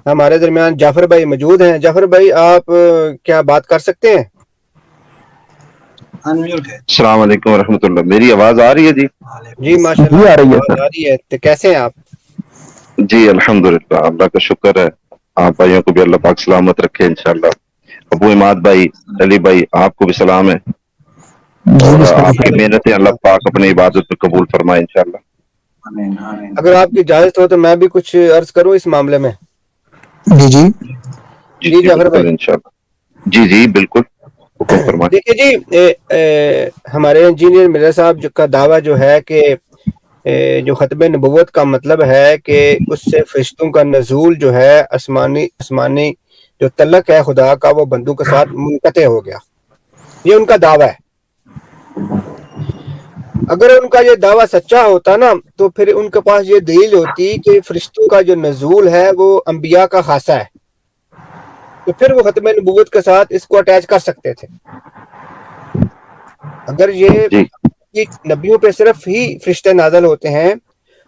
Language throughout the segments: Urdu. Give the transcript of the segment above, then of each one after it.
ہمارے درمیان جعفر بھائی موجود ہیں. جعفر بھائی آپ کیا بات کر سکتے ہیں؟ السلام علیکم ورحمۃ اللہ. میری آواز آ رہی ہے جی؟ جی ماشاء اللہ جی آپ آ کی رہی ہے آواز سر. آ رہی ہے. تو کیسے ہیں آپ؟ جی الحمدللہ، اللہ کا شکر ہے. آپ بھائیوں کو بھی اللہ پاک سلامت رکھے انشاءاللہ. ابو اماد بھائی، علی بھائی، آپ کو بھی سلام ہے، جی اور بسم آپ کی اللہ. وعلیکم محنتیں اللہ السلام. پاک اپنی عبادت میں قبول فرمائے انشاءاللہ. اگر آپ کی اجازت ہو تو میں بھی کچھ عرض کروں اس معاملے میں. جی جی جی جی جی جعفر بھائی، بالکل انشاءاللہ. جی جی بالکل، حکم فرمائیں. دیکھیے جی، ہمارے انجینئر مرزا صاحب کا دعویٰ جو ہے کہ جو ختم نبوت کا مطلب ہے کہ اس سے فرشتوں کا نزول جو ہے آسمانی جو تعلق ہے خدا کا وہ بندوں کے ساتھ منقطع ہو گیا. یہ ان کا دعویٰ ہے. اگر ان کا یہ دعویٰ سچا ہوتا نا تو پھر ان کے پاس یہ دلیل ہوتی کہ فرشتوں کا جو نزول ہے وہ انبیاء کا خاصہ ہے، تو پھر وہ ختم نبوت کے ساتھ اس کو اٹیچ کر سکتے تھے. اگر جی یہ نبیوں پہ صرف ہی فرشتے نازل ہوتے ہیں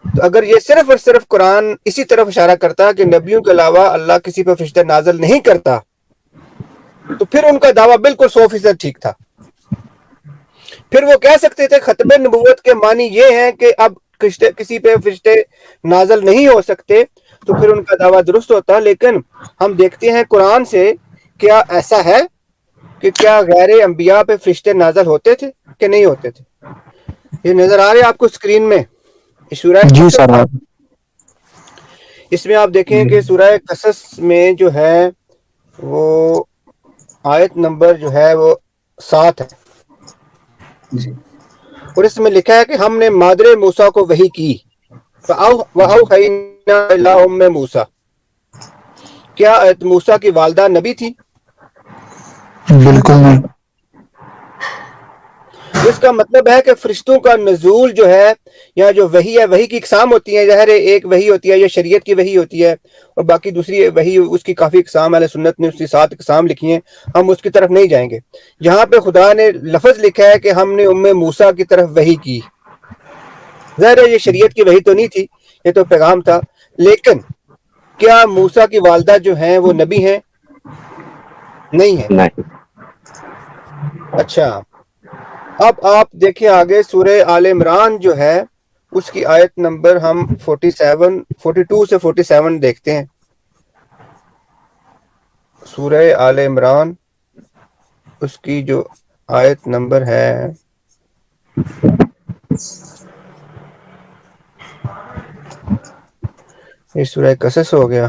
تو اگر یہ صرف اور صرف قرآن اسی طرف اشارہ کرتا کہ نبیوں کے علاوہ اللہ کسی پہ فرشتے نازل نہیں کرتا تو پھر ان کا دعویٰ بالکل 100% ٹھیک تھا. پھر وہ کہہ سکتے تھے ختم نبوت کے معنی یہ ہیں کہ اب کسی پہ فرشتے نازل نہیں ہو سکتے، تو پھر ان کا دعویٰ درست ہوتا. لیکن ہم دیکھتے ہیں قرآن سے کیا ایسا ہے کہ کیا غیر انبیاء پہ فرشتے نازل ہوتے تھے کہ نہیں ہوتے تھے؟ یہ نظر آ رہے ہیں آپ کو اسکرین میں، یہ سورہ جی قصص. سر. اس میں آپ دیکھیں کہ سورہ قصص میں جو ہے وہ آیت نمبر جو ہے وہ 7 ہے، اور اس میں لکھا ہے کہ ہم نے مادر موسیٰ کو وحی کی. وَأَوْحَيْنَا إِلَىٰ أُمِّ مُوسَىٰ. کیا موسیٰ کی والدہ نبی تھی؟ بالکل نہیں. تو اس کا مطلب ہے کہ فرشتوں کا نزول جو ہے یا جو وحی ہے، وحی کی اقسام ہوتی ہیں. ظاہر ہے ایک وحی ہوتی ہے یہ شریعت کی وحی ہوتی ہے، اور باقی دوسری وحی اس کی کافی اقسام اہل سنت نے اس کی 7 اقسام لکھی ہیں. ہم اس کی طرف نہیں جائیں گے. جہاں پہ خدا نے لفظ لکھا ہے کہ ہم نے موسیٰ کی طرف وحی کی، ظاہر ہے یہ شریعت کی وحی تو نہیں تھی، یہ تو پیغام تھا. لیکن کیا موسیٰ کی والدہ جو ہیں وہ نبی ہیں؟ نہیں ہے. نہیں. اچھا، اب آپ دیکھیں آگے سورہ آل عمران جو ہے اس کی آیت نمبر ہم 42 سے 47 دیکھتے ہیں. سورہ آل عمران اس کی جو آیت نمبر ہے یہ سورہ قصص ہو گیا.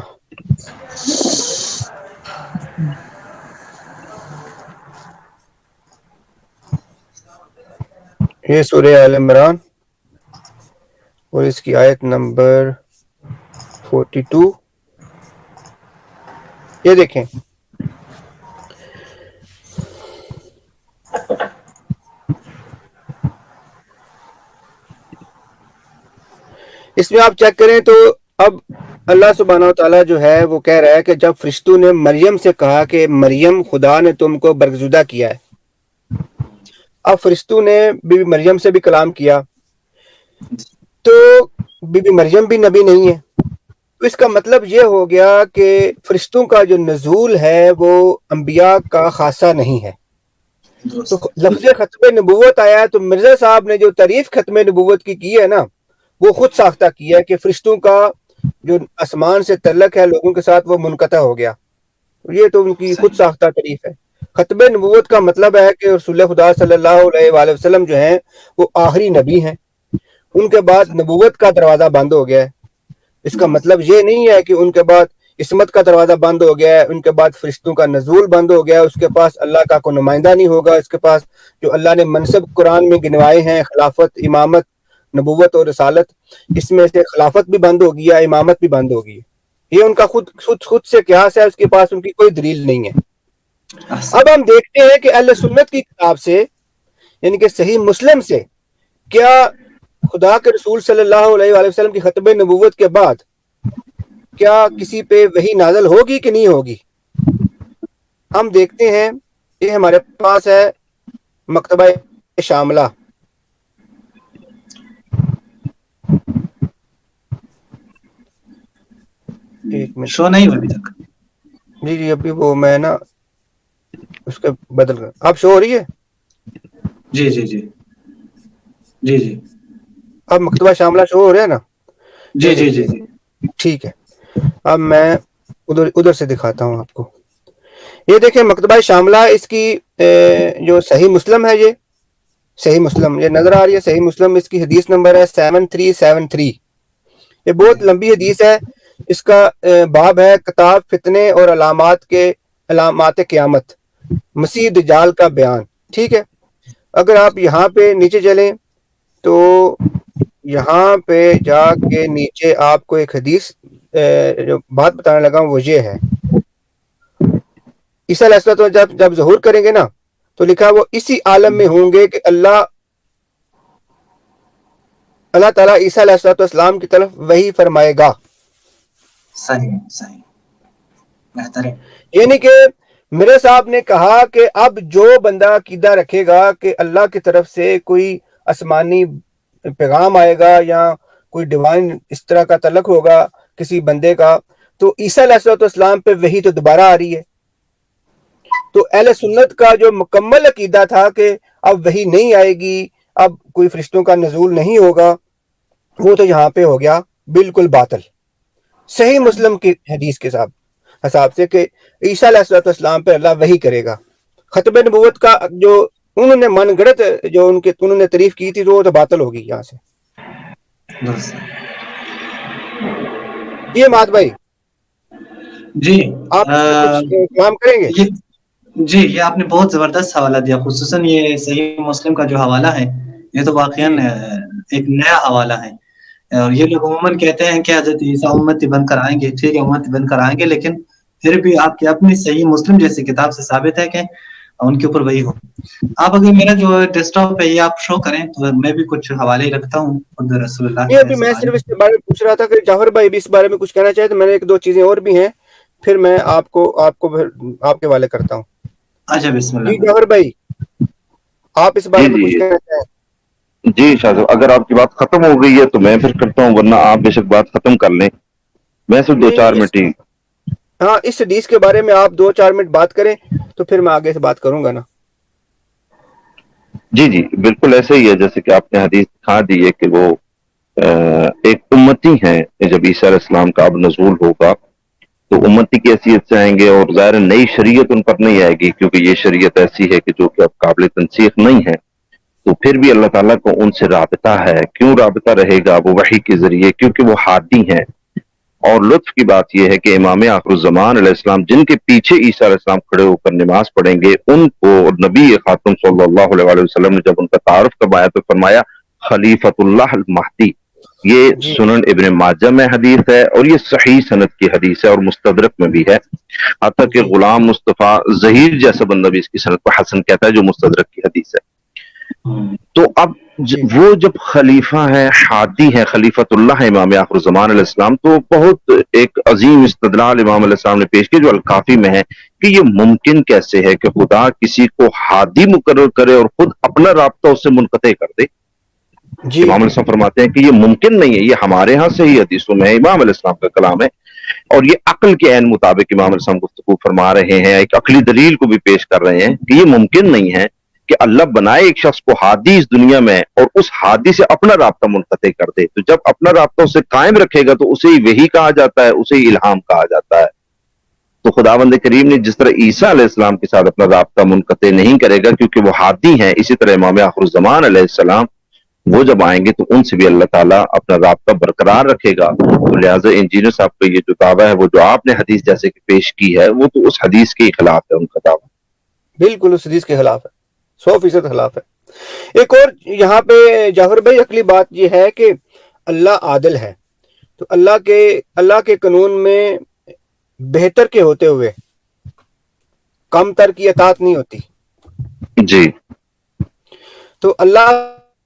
یہ سورہ آل عمران اور اس کی آیت نمبر 42. یہ دیکھیں، اس میں آپ چیک کریں تو اب اللہ سبحانہ وتعالیٰ جو ہے وہ کہہ رہا ہے کہ جب فرشتوں نے مریم سے کہا کہ مریم خدا نے تم کو برگزیدہ کیا ہے. اب فرشتوں نے بی بی مریم سے بھی کلام کیا، تو بی بی مریم بھی نبی نہیں ہے. تو اس کا مطلب یہ ہو گیا کہ فرشتوں کا جو نزول ہے وہ انبیاء کا خاصہ نہیں ہے. تو لفظ ختم نبوت آیا ہے تو مرزا صاحب نے جو تعریف ختم نبوت کی ہے نا وہ خود ساختہ کیا ہے کہ فرشتوں کا جو آسمان سے تعلق ہے لوگوں کے ساتھ وہ منقطع ہو گیا. یہ تو ان کی خود ساختہ تعریف ہے. ختم نبوت کا مطلب ہے کہ رسول خدا صلی اللہ علیہ وآلہ وسلم جو ہیں وہ آخری نبی ہیں، ان کے بعد نبوت کا دروازہ بند ہو گیا ہے. اس کا مطلب یہ نہیں ہے کہ ان کے بعد عصمت کا دروازہ بند ہو گیا ہے، ان کے بعد فرشتوں کا نزول بند ہو گیا ہے، اس کے پاس اللہ کا کوئی نمائندہ نہیں ہوگا. اس کے پاس جو اللہ نے منصب قرآن میں گنوائے ہیں، خلافت، امامت، نبوت اور رسالت، اس میں سے خلافت بھی بند ہوگی ہے، امامت بھی بند ہوگی ہے. یہ ان کا خود سے قیاس ہے، اس کے پاس ان کی کوئی دلیل نہیں ہے. اب ہم دیکھتے ہیں کہ اہل سنت کی کتاب سے یعنی کہ صحیح مسلم سے کیا خدا کے رسول صلی اللہ علیہ وآلہ وسلم کی ختم نبوت کے بعد کیا کسی پہ وحی نازل ہوگی کہ نہیں ہوگی؟ ہم دیکھتے ہیں، یہ ہمارے پاس ہے مکتبہ شاملہ. ایک منٹ. شو نہیں ہوا ابھی تک. جی جی ابھی وہ میں نا اس کے بدل کر آپ شو ہو رہی ہے. جی جی جی جی جی اب مکتبہ شاملہ شو ہو رہا ہے نا. جی یہ جی جی دیکھیے جی ٹھیک ہے. اب میں ادھر سے دکھاتا ہوں آپ کو. یہ دیکھیں مکتبہ شاملہ اس کی جو صحیح مسلم ہے، یہ صحیح مسلم یہ نظر آ رہی ہے. صحیح مسلم اس کی حدیث نمبر ہے 7373. یہ بہت لمبی حدیث ہے. اس کا باب ہے کتاب فتنے اور علامات قیامت، مسیح دجال کا بیان. ٹھیک ہے. اگر آپ یہاں پہ نیچے چلیں تو یہاں پہ جا کے نیچے آپ کو ایک حدیث جو بات بتانے لگا ہوں وہ یہ ہے. عیسیٰ علیہ السلام جب ظہور کریں گے نا تو لکھا وہ اسی عالم میں ہوں گے کہ اللہ تعالیٰ عیسیٰ علیہ السلام کی طرف وحی فرمائے گا. صحیح صحیح بہترین. یعنی کہ میرے صاحب نے کہا کہ اب جو بندہ عقیدہ رکھے گا کہ اللہ کی طرف سے کوئی آسمانی پیغام آئے گا یا کوئی ڈیوائن اس طرح کا تعلق ہوگا کسی بندے کا، تو عیسیٰ علیہ السلام پہ وحی تو دوبارہ آ رہی ہے. تو اہل سنت کا جو مکمل عقیدہ تھا کہ اب وحی نہیں آئے گی، اب کوئی فرشتوں کا نزول نہیں ہوگا، وہ تو یہاں پہ ہو گیا بالکل باطل. صحیح مسلم کی حدیث کے حساب سے کہ عیسیٰ علیہ السلام پہ اللہ وحی کرے گا. ختم نبوت کا جو انہوں نے من گڑت جو انہوں نے تعریف کی تھی تو وہ تو باطل ہوگی یہاں سے. یہ مات بھائی جی آپ اس پہ کچھ کلام کریں گے؟ جی یہ آپ نے بہت زبردست حوالہ دیا، خصوصاً یہ صحیح مسلم کا جو حوالہ ہے یہ تو واقعاً ایک نیا حوالہ ہے. اور یہ لوگ عموماً کہتے ہیں کہ حضرت عیسیٰ امتی بن کر آئیں گے. ٹھیک ہے امتی بن کر آئیں گے، لیکن پھر بھی آپ کی اپنی صحیح مسلم جیسی کتاب سے ثابت ہے کہ ان کے اوپر وہی ہو. آپ اگر میرا جو ڈیسک ٹاپ ہے یہ آپ شو کریں تو میں بھی کچھ حوالے رکھتا ہوں خود رسول اللہ یہ کے ابھی میں زبان صرف میں. اس کے بارے میں پوچھ رہا تھا کہ جعفر بھائی بھی اس بارے میں کچھ کہنا چاہے تو میں نے ایک دو چیزیں اور بھی ہیں، پھر میں آپ کو پھر آپ کے حوالے کرتا ہوں. اچھا بسم جی اللہ. جعفر بھائی آپ اس بارے جی میں کچھ جی کہنا چاہیں؟ جی شاہ صاحب، اگر آپ کی بات ختم ہو گئی ہے تو میں پھر کرتا ہوں، ورنہ آپ بے شک بات ختم کر لیں. میں صرف 2-4 نہیں منٹ ہی. ہاں اس حدیث کے بارے میں آپ 2-4 منٹ بات کریں تو پھر میں آگے سے بات کروں گا نا. جی جی بالکل ایسے ہی ہے جیسے کہ آپ نے حدیث دکھا دی ہے کہ وہ ایک امتی ہیں. جب عیسیٰ علیہ السلام کا اب نزول ہوگا تو امتی کی حیثیت سے آئیں گے، اور ظاہر نئی شریعت ان پر نہیں آئے گی کیونکہ یہ شریعت ایسی ہے کہ جو کہ اب قابل تنسیخ نہیں ہے. تو پھر بھی اللہ تعالیٰ کو ان سے رابطہ ہے. کیوں رابطہ رہے گا؟ وہ وحی کے ذریعے، کیونکہ وہ ہادی ہیں. اور لطف کی بات یہ ہے کہ امام آخر الزمان علیہ السلام جن کے پیچھے عیسیٰ علیہ السلام کھڑے ہو کر نماز پڑھیں گے، ان کو نبی خاتم صلی اللہ علیہ وسلم نے جب ان کا تعارف کروایا تو فرمایا خلیفۃ اللہ المہدی. یہ جی سنن ابن ماجہ میں حدیث ہے اور یہ صحیح سند کی حدیث ہے اور مستدرک میں بھی ہے. حتیٰ کہ جی غلام مصطفیٰ ظہیر جیسا بندہ بھی اس کی سند کو حسن کہتا ہے جو مستدرک کی حدیث ہے. تو اب جی وہ جب خلیفہ ہیں، ہادی ہیں، خلیفۃ اللہ ہے امام آخر الزمان علیہ السلام، تو بہت ایک عظیم استدلال امام علیہ السلام نے پیش کی جو الکافی میں ہے کہ یہ ممکن کیسے ہے کہ خدا کسی کو ہادی مقرر کرے اور خود اپنا رابطہ اس سے منقطع کر دے. جی امام علیہ السلام فرماتے ہیں کہ یہ ممکن نہیں ہے. یہ ہمارے ہاں سے ہی حدیثوں میں ہے، امام علیہ السلام کا کلام ہے اور یہ عقل کے عین مطابق امام علیہ السلام گفتگو فرما رہے ہیں، ایک عقلی دلیل کو بھی پیش کر رہے ہیں کہ یہ ممکن نہیں ہے کہ اللہ بنائے ایک شخص کو ہادی اس دنیا میں اور اس ہادی سے اپنا رابطہ منقطع کر دے. تو جب اپنا رابطہ اسے قائم رکھے گا تو اسے ہی وحی کہا جاتا ہے، اسے ہی الہام کہا جاتا ہے. تو خداوند کریم نے جس طرح عیسیٰ علیہ السلام کے ساتھ اپنا رابطہ منقطع نہیں کرے گا کیونکہ وہ ہادی ہیں، اسی طرح امام آخر الزمان علیہ السلام وہ جب آئیں گے تو ان سے بھی اللہ تعالیٰ اپنا رابطہ برقرار رکھے گا. تو لہٰذا انجینئر صاحب کا یہ جو دعویٰ ہے وہ جو آپ نے حدیث جیسے کہ پیش کی ہے وہ تو اس حدیث کے خلاف ہے. ان کا دعویٰ بالکل اس حدیث کے خلاف ہے، 100% خلاف ہے. ایک اور یہاں پہ جعفر بھائی عقلی بات یہ ہے کہ اللہ عادل ہے، تو اللہ کے قانون میں بہتر کے ہوتے ہوئے کم تر کی اطاعت نہیں ہوتی. جی تو اللہ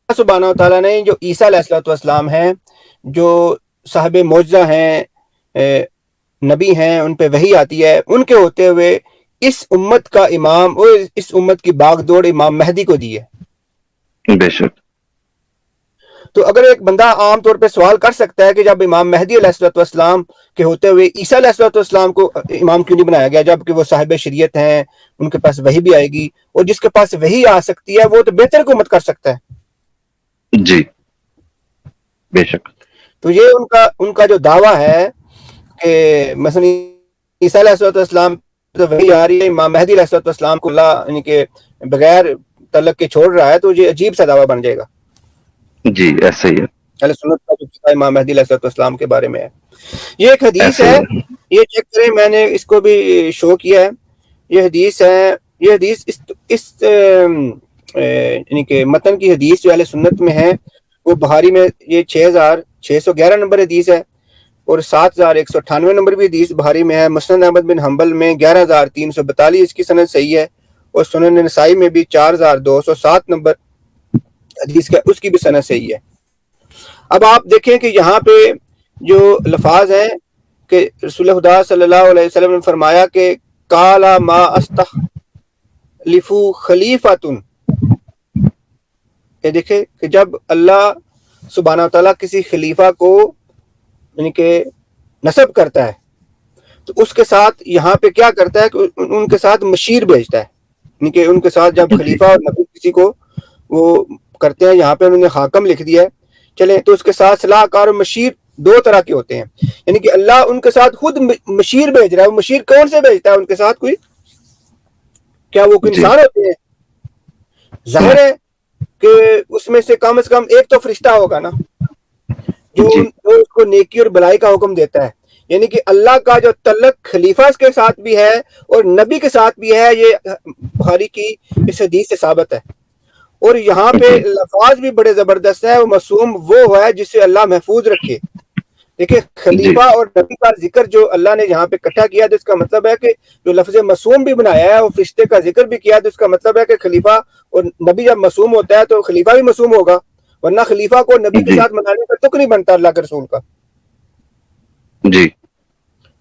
سبحانہ و تعالیٰ نے جو عیسیٰ علیہ السلام ہیں، جو صاحب معجزہ ہیں، نبی ہیں، ان پہ وحی آتی ہے، ان کے ہوتے ہوئے اس امت کا امام اور اس امت کی باغ دوڑ امام مہدی کو دی ہے. بے شک. تو اگر ایک بندہ عام طور پہ سوال کر سکتا ہے کہ جب امام مہدی علیہ السلام کے ہوتے ہوئے عیسیٰ علیہ السلام کو امام کیوں نہیں بنایا گیا، جبکہ وہ صاحب شریعت ہیں، ان کے پاس وحی بھی آئے گی، اور جس کے پاس وحی آ سکتی ہے وہ تو بہتر حکومت کر سکتا ہے. جی بے شک. تو یہ ان کا جو دعویٰ ہے کہ مثلا عیسیٰ علیہ السلام تو وحی آ رہی ہے، امام مہدی علیہ السلام کو اللہ یعنی کہ بغیر تعلق کے چھوڑ رہا ہے، تو یہ عجیب سا دعویٰ بن جائے گا. جی ایسے ہی ہے. اہل سنت کا جو امام مہدی علیہ السلام کے بارے میں ہے، یہ ایک حدیث ہے، یہ چیک کریں، میں نے اس کو بھی شو کیا ہے. یہ حدیث ہے، یہ حدیث اس یعنی کہ متن کی حدیث جو اہل سنت میں ہے وہ بخاری میں یہ 6611 نمبر حدیث ہے، اور 7198 نمبر بھی حدیث بخاری میں ہے. مسند احمد بن حنبل میں 11342 اس کی سند صحیح ہے، اور سنن نسائی میں بھی 4207 نمبر حدیث کا اس کی بھی سند صحیح ہے. اب آپ دیکھیں کہ یہاں پہ جو الفاظ ہیں کہ رسول خدا صلی اللہ علیہ وسلم نے فرمایا کہ قالا ما استخلف خلیفتن، کہ دیکھیں کہ جب اللہ سبحانہ وتعالیٰ کسی خلیفہ کو یعنی کہ نصب کرتا ہے تو اس کے ساتھ یہاں پہ کیا کرتا ہے کہ ان کے ساتھ مشیر بھیجتا ہے، یعنی کہ ان کے ساتھ جب خلیفہ اور نبی کسی کو وہ کرتے ہیں، یہاں پہ انہوں نے حاکم لکھ دیا ہے، چلیں تو اس کے ساتھ صلاح کار اور مشیر دو طرح کے ہوتے ہیں، یعنی کہ اللہ ان کے ساتھ خود مشیر بھیج رہا ہے. وہ مشیر کون سے بھیجتا ہے ان کے ساتھ؟ کوئی کیا وہ کوئی انسان ہوتے ہیں؟ ظاہر ہے کہ اس میں سے کم ایک تو فرشتہ ہوگا نا جو اس کو نیکی اور بلائی کا حکم دیتا ہے. یعنی کہ اللہ کا جو تعلق خلیفہ کے ساتھ بھی ہے اور نبی کے ساتھ بھی ہے، یہ بخاری کی اس حدیث سے ثابت ہے. اور یہاں پہ لفاظ بھی بڑے زبردست ہے، وہ معصوم وہ ہے جسے اللہ محفوظ رکھے. دیکھیں خلیفہ اور نبی کا ذکر جو اللہ نے یہاں پہ اکٹھا کیا، تو اس کا مطلب ہے کہ جو لفظ معصوم بھی بنایا ہے وہ فرشتے کا ذکر بھی کیا، تو اس کا مطلب ہے کہ خلیفہ اور نبی جب معصوم ہوتا ہے تو خلیفہ بھی معصوم ہوگا، ورنہ خلیفہ کو نبی کے ساتھ منانے کا تک نہیں بنتا اللہ کے رسول کا. جی.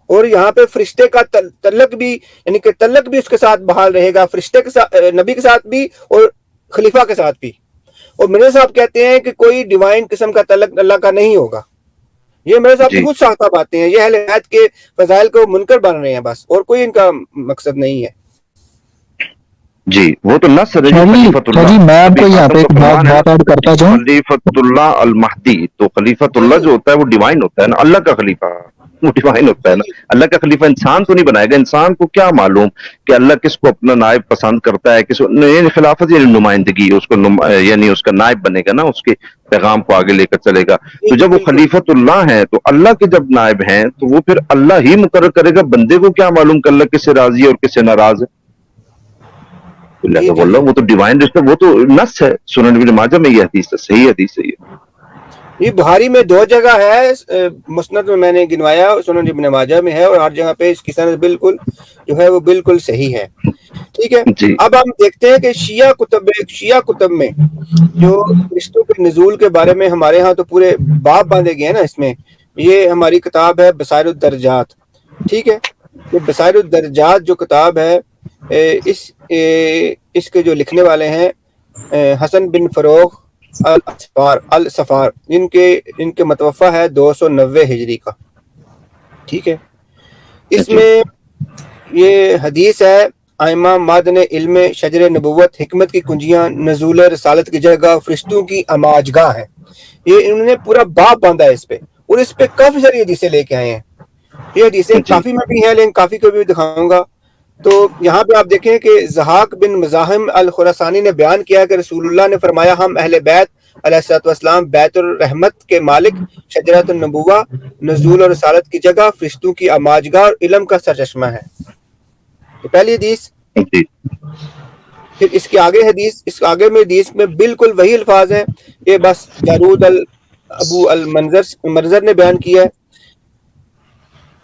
اور یہاں پہ فرشتے کا تعلق بھی یعنی کہ تعلق بھی اس کے ساتھ بحال رہے گا، فرشتے کے ساتھ، نبی کے ساتھ بھی اور خلیفہ کے ساتھ بھی. اور مرزا صاحب کہتے ہیں کہ کوئی ڈیوائن قسم کا تعلق اللہ کا نہیں ہوگا. یہ مرزا صاحب خود ساختہ باتیں ہیں، یہ اہل بیت کے فضائل کو منکر بن رہے ہیں بس، اور کوئی ان کا مقصد نہیں ہے. جی وہ تو نص ہے. جی میں آپ کو یہاں پہ ایک بات ایڈ کرتا جاؤں. خلیفۃ اللہ المہدی، تو خلیفۃ اللہ جو ہوتا ہے وہ ڈیوائن ہوتا ہے نا، اللہ کا خلیفہ وہ ڈیوائن ہوتا ہے نا. اللہ کا خلیفہ انسان تو نہیں بنائے گا. انسان کو کیا معلوم کہ اللہ کس کو اپنا نائب پسند کرتا ہے، کس یعنی خلافت یعنی نمائندگی، اس کو یعنی اس کا نائب بنے گا نا، اس کے پیغام کو آگے لے کر چلے گا. تو جب وہ خلیفۃ اللہ ہیں تو اللہ کے جب نائب ہیں تو وہ پھر اللہ ہی مقرر کرے گا. بندے کو کیا معلوم کہ اللہ کس سے راضی ہے اور کس سے ناراض ہے. وہ تو ڈیوائن رشتہ، وہ تو نص ہے. سنن ابن ماجہ میں یہ حدیث ہے، صحیح حدیث ہے. یہ بخاری میں 2 جگہ ہے، مسند میں نے گنوایا، سنن ابن ماجہ میں ہے، اور ہر جگہ پہ اس کی سند بالکل جو ہے وہ بالکل صحیح ہے. ٹھیک ہے. اب ہم دیکھتے ہیں کہ شیعہ کتب میں جو فرشتوں کے نزول کے بارے میں ہمارے ہاں تو پورے باب باندھے گئے ہیں نا. اس میں یہ ہماری کتاب ہے بصائر الدرجات. ٹھیک ہے. یہ بصائر الدرجات جو کتاب ہے، اس کے جو لکھنے والے ہیں حسن بن فروغ الصفار، ان کے متوفہ ہے 290 ہجری کا. ٹھیک ہے. اس میں یہ حدیث ہے ائمہ معدن علم شجر نبوت حکمت کی کنجیاں نزول رسالت کی جگہ فرشتوں کی اماجگاہ ہے. یہ انہوں نے پورا باب باندھا ہے اس پہ، اور اس پہ کافی ساری حدیثیں لے کے آئے ہیں. یہ حدیثیں کافی میں بھی ہیں، لیکن کافی کو بھی دکھاؤں گا. تو یہاں پہ آپ دیکھیں کہ زحاق بن مزاحم الخراسانی نے بیان کیا کہ رسول اللہ نے فرمایا ہم اہل بیت علیہ السلام بیت الرحمت کے مالک، شجرۃ النبوہ، نزول اور رسالت کی جگہ، فرشتوں کی اماجگاہ اور علم کا سرچشمہ ہے. تو پہلی حدیث. پھر اس کے آگے میں حدیث میں بالکل وہی الفاظ ہیں. یہ بس جارود ابو المنذر نے بیان کیا ہے،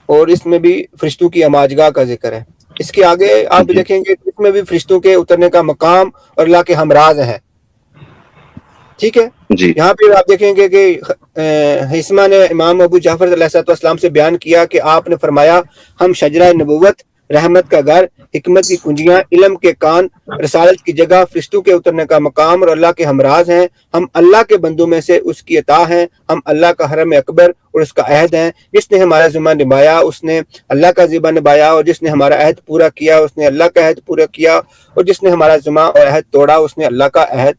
اور اس میں بھی فرشتوں کی اماجگاہ کا ذکر ہے. اس کے آگے آپ دیکھیں گے اس میں بھی فرشتوں کے اترنے کا مقام اور اللہ کے ہمراز ہے. ٹھیک ہے. یہاں پہ آپ دیکھیں گے کہ حسمہ نے امام ابو جعفر علیہ السلام سے بیان کیا کہ آپ نے فرمایا ہم شجرہ نبوت رحمت کا گھر، حکمت کی کنجیاں، علم کے کان، رسالت کی جگہ، فرشتوں کے اترنے کا مقام اور اللہ کے ہمراز ہیں۔ ہم اللہ کے بندوں میں سے اس کی عطا ہیں، ہم اللہ کا حرم اکبر اور اس کا عہد ہیں۔ جس نے ہمارا ذمہ نبھایا اس نے اللہ کا ذمہ نبھایا، اور جس نے ہمارا عہد پورا کیا اس نے اللہ کا عہد پورا کیا، اور جس نے ہمارا ذمہ اور عہد توڑا اس نے اللہ کا عہد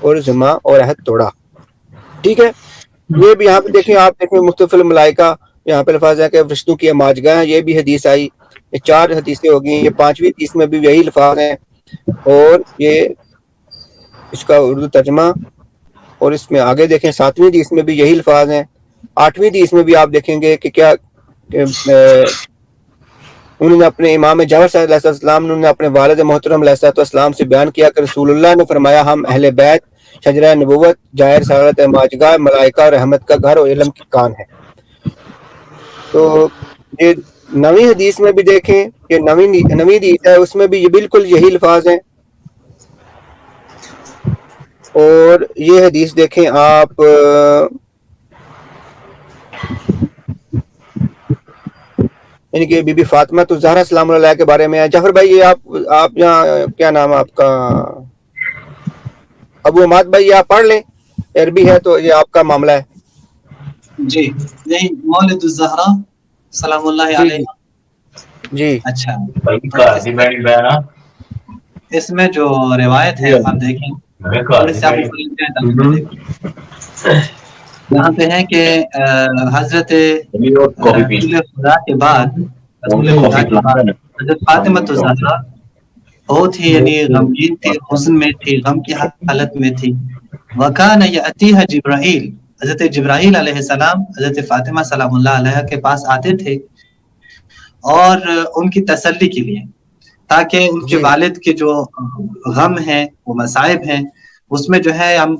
اور ذمہ اور عہد توڑا۔ ٹھیک ہے، یہ بھی یہاں پہ دیکھیں، آپ دیکھیں مختلف الملائکہ، یہاں پہ الفاظ ہے کہ فرشتوں کی ماجگاہ ہیں، یہ بھی حدیث آئی، یہ 4 حدیثیں ہوگی، یہ 5ویں حدیث میں بھی یہی الفاظ ہیں، اور یہ اس کا اردو ترجمہ، اور اس میں آگے دیکھیں 7ویں حدیث میں بھی یہی الفاظ ہیں، 8ویں حدیث میں بھی آپ دیکھیں گے کہ کیا انہوں نے اپنے امام جعفر صلی اللہ علیہ وسلم، انہوں نے اپنے والد محترم علیہ السلام سے بیان کیا کہ رسول اللہ نے فرمایا ہم اہل بیت شجرہ نبوت، جائر سعادت ماجگاہ، ملائکہ اور رحمت کا گھر اور علم کی کان ہے۔ تو یہ 9ویں حدیث میں بھی دیکھیں، یہ 9ویں حدیث ہے، اس میں بھی یہ بالکل یہی الفاظ ہیں۔ اور یہ حدیث دیکھیں آپ یعنی کہ بی بی فاطمہ تو زہرا سلام اللہ علیہ کے بارے میں ہے۔ جعفر بھائی یہ آپ یہاں کیا نام ہے آپ کا، ابو حماد بھائی، یہ آپ پڑھ لیں، عربی ہے تو یہ آپ کا معاملہ ہے۔ جی نہیں، مولد الزہرا سلام اللہ علیہ۔ جی اچھا، اس میں جو روایت ہے آپ دیکھیں، یہاں پہ ہے کہ حضرت خدا کے بعد حضرت فاطمہ الزہرا بہت ہی یعنی غمگین تھی، حزن میں تھی، غم کی حالت میں تھی۔ وکان یاتیھا جبرائیل، حضرت جبرائیل علیہ السلام حضرت فاطمہ سلام اللہ علیہ کے پاس آتے تھے اور ان کی تسلی کے لیے، تاکہ ان کے والد کے جو غم ہیں، وہ مصائب ہیں، اس میں جو ہے ہم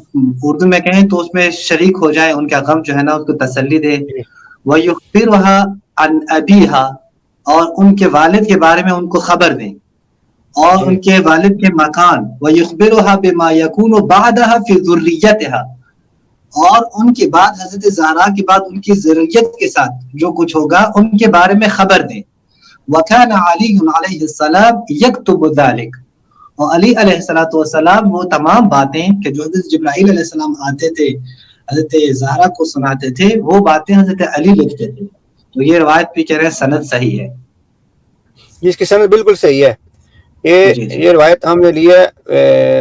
اردو میں کہیں تو اس میں شریک ہو جائے، ان کا غم جو ہے نا اس کو تسلی دے۔ وَيُخْبِرُهَا عَنْ أَبِيهَا، اور ان کے والد کے بارے میں ان کو خبر دیں، اور ان کے والد کے مکان، وَيُخْبِرُهَا بِمَا يَكُونُ بَعْدَهَا فِي ذُرِّيَّتِهَا، اور ان کے بعد حضرت زہرا کے بعد ان کی ذریت کے ساتھ جو کچھ ہوگا ان کے بارے میں خبر دیں۔ وَكَانَ عَلِيٌّ عَلَيْهِ السَّلَامُ يَكْتُبُ ذَلِكَ، اور علی علیہ السلام وہ تمام باتیں کہ جو حضرت جبرائیل علیہ السلام آتے تھے حضرت زہرا کو سناتے تھے، وہ باتیں حضرت علی لکھتے تھے۔ تو یہ روایت بھی کہہ رہے ہیں سند صحیح ہے، جس کی سند بالکل صحیح ہے۔ یہ روایت ہم نے لی ہے